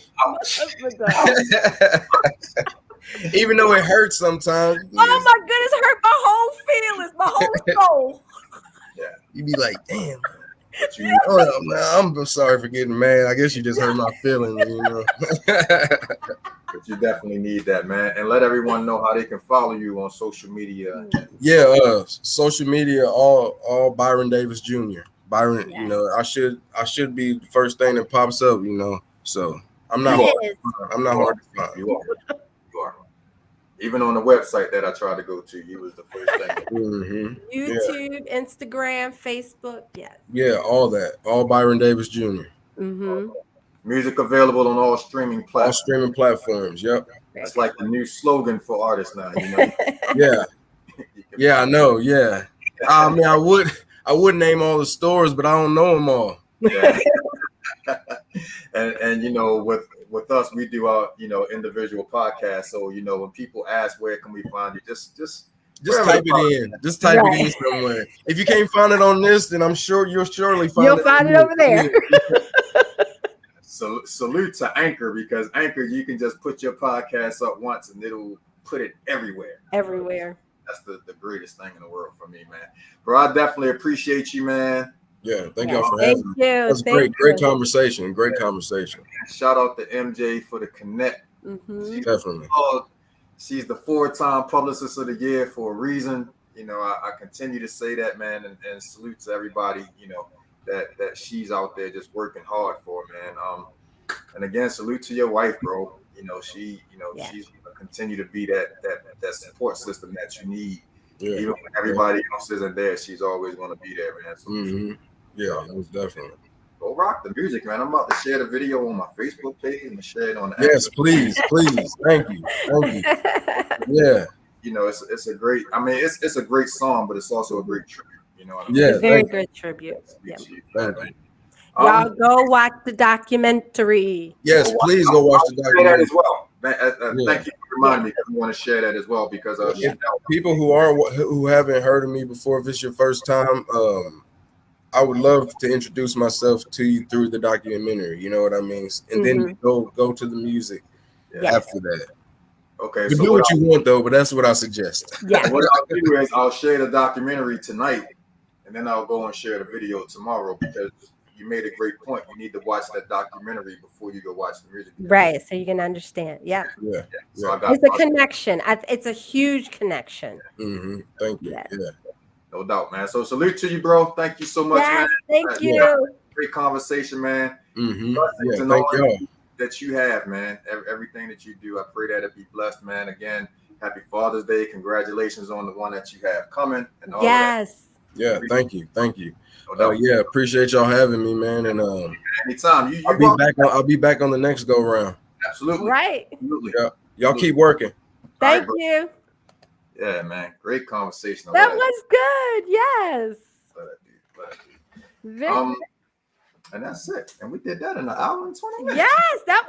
Even though it hurts sometimes. Oh my goodness, it hurt my whole feelings, my whole soul. Yeah. You be like, damn. I'm sorry for getting mad. I guess you just hurt my feelings, But you definitely need that, man. And let everyone know how they can follow you on social media. Yeah, social media, all Byron Davis Jr. Byron, I should be the first thing that pops up, So I'm not hard to find. You are. Even on the website that I tried to go to, you was the first thing. YouTube, Instagram, Facebook, Yeah, all that. All Byron Davis Jr. Music available on all streaming platforms. All streaming platforms, yep. That's like the new slogan for artists now, Yeah, I know, yeah. I mean, I would name all the stores, but I don't know them all. Yeah. and with us, we do our individual podcasts. So when people ask where can we find you, just type it in. Just type it in somewhere. If you can't find it on this, then I'm sure you'll surely find it. You'll find it over there. So salute to Anchor, because Anchor, you can just put your podcast up once and it'll put it everywhere. That's the greatest thing in the world for me, man. Bro, I definitely appreciate you, man. Yeah, thank y'all for having me. That's great conversation. Great conversation. Shout out to MJ for the connect. Definitely. She's the 4-time publicist of the year for a reason. I continue to say that, man, and salute to everybody, that she's out there just working hard for, man. And again, salute to your wife, bro. She's gonna continue to be that support system that you need. Even when everybody else isn't there, she's always gonna be there, man. So, Yeah, most definitely. Go rock the music, man. I'm about to share the video on my Facebook page and share it on the Yes, please. Thank you. Yeah. You know, it's a great. I mean, it's a great song, but it's also a great tribute. You know what I mean? Yeah. It's a very good tribute. Yeah. Thank you. Y'all go watch the documentary. Yes, please go watch the documentary. That documentary as well. Thank you for reminding me, because we want to share that as well, because people who haven't heard of me before, if it's your first time, I would love to introduce myself to you through the documentary. You know what I mean? And then go to the music after that. Okay, so do what you want though, but that's what I suggest. Yeah. What I'll do is I'll share the documentary tonight, and then I'll go and share the video tomorrow, because you made a great point. You need to watch that documentary before you go watch the music video. Right, so you can understand. Yeah. So it's a connection. It's a huge connection. Thank you. Yeah. No doubt, man. So salute to you, bro. Thank you so much, man. Thank you. Great conversation, man. Thank y'all you. That you have, man. Everything that you do, I pray that it be blessed, man. Again, happy Father's Day. Congratulations on the one that you have coming. And all yes. Of that. Yeah, thank you. Yeah, appreciate y'all having me, man. And anytime. I'll be back on the next go round. Absolutely. Right. Absolutely. Yeah. Y'all keep working. Thank you. Yeah, man. Great conversation. That was good. Yes. And that's it. And we did that in an hour and 20 minutes. Yes, that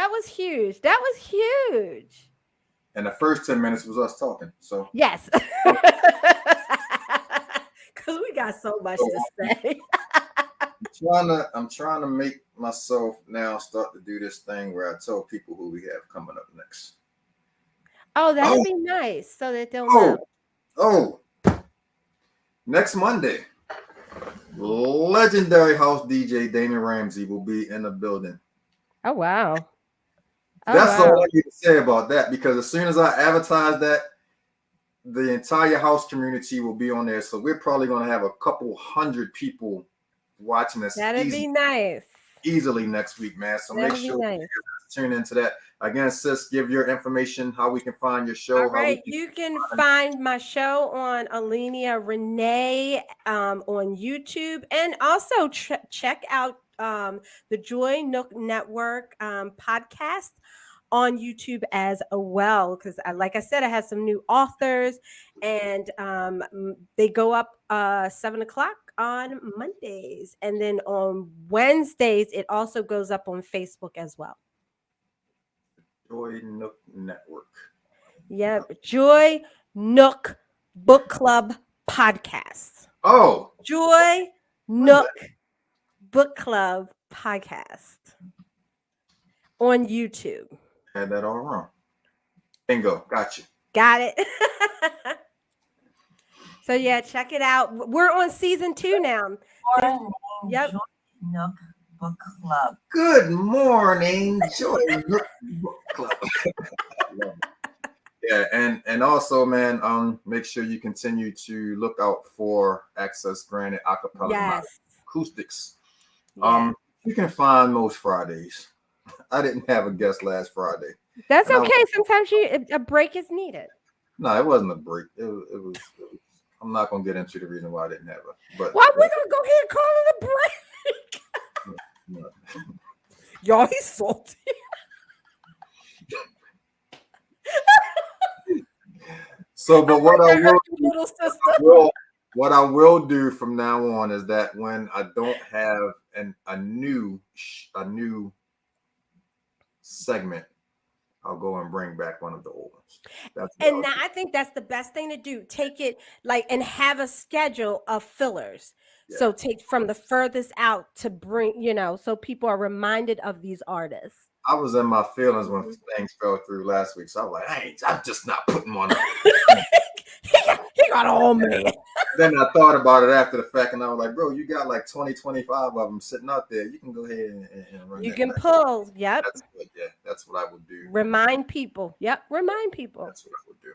was huge. That was huge. And the first 10 minutes was us talking. So yes. Because we got so much to say. I'm trying to make myself now start to do this thing where I tell people who we have coming up next. Oh, that would be nice, so that they'll know. Next Monday, legendary house DJ Damon Ramsey will be in the building. Oh, wow. That's all I need to say about that, because as soon as I advertise that, the entire house community will be on there. So we're probably going to have a couple hundred people watching this. That'd be nice. Easily next week, man. So make sure you tune into that. Again, sis, give your information, how we can find your show. All right. You can find my show on Alenia Renee on YouTube, and also check out the Joy Nook Network podcast on YouTube as well, because like I said, I have some new authors, and they go up 7:00 on Mondays, and then on Wednesdays it also goes up on Facebook as well. Joy Nook Network. Yep, Joy Nook Book Club podcast. Oh, Joy Nook Book Club podcast on YouTube. Had that all wrong. Bingo. Got you. Got it. So yeah, check it out. We're on season 2 now. Yep. Joy Nook Book Club. Good morning, Joy Nook Book Club. Yeah, and also, man, make sure you continue to look out for Access Granted Acapella Acoustics. You can find most Fridays. I didn't have a guest last Friday. That's okay. Sometimes a break is needed. No, it wasn't a break. It was. I'm not gonna get into the reason why I didn't have it. But we're gonna go ahead and call it a break. No. Y'all, he's salty. So, but what I will do from now on is that when I don't have a new segment, I'll go and bring back one of the old ones. And I think that's the best thing to do. Take it and have a schedule of fillers. Yeah. So take from the furthest out to bring, so people are reminded of these artists. I was in my feelings when things fell through last week. So I was like, I'm just not putting one up. he got all man. Then I thought about it after the fact, and I was like, bro, you got like 25 of them sitting out there. You can go ahead and run. You can pull. Yep. That's good. Yeah, that's what I would do. Remind people. Yep. Remind people. That's what I would do.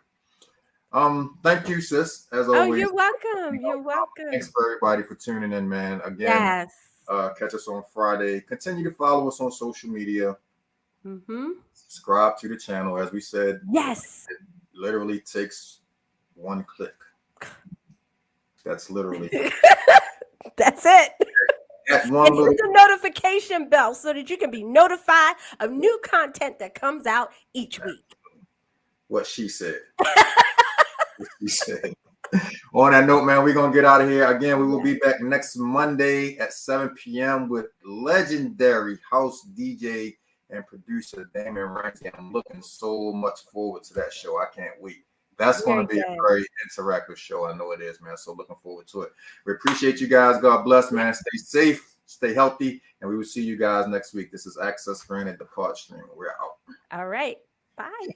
Thank you, sis. As always. Oh, you're welcome. You're welcome. Thanks for everybody for tuning in, man. Again, catch us on Friday. Continue to follow us on social media. Subscribe to the channel, as we said. Yes. It literally takes one click. That's literally. That's it. that one And little. hit the notification bell so that you can be notified of new content that comes out each week. What she said. What she said. On that note, man, we're going to get out of here. Again, we will be back next Monday at 7 p.m. with legendary house DJ and producer Damon Ramsey. I'm looking so much forward to that show. I can't wait. That's going to be a very interactive show. I know it is, man. So looking forward to it. We appreciate you guys. God bless, man. Stay safe, stay healthy, and we will see you guys next week. This is Access Granted, the Pod Stream. We're out. All right. Bye.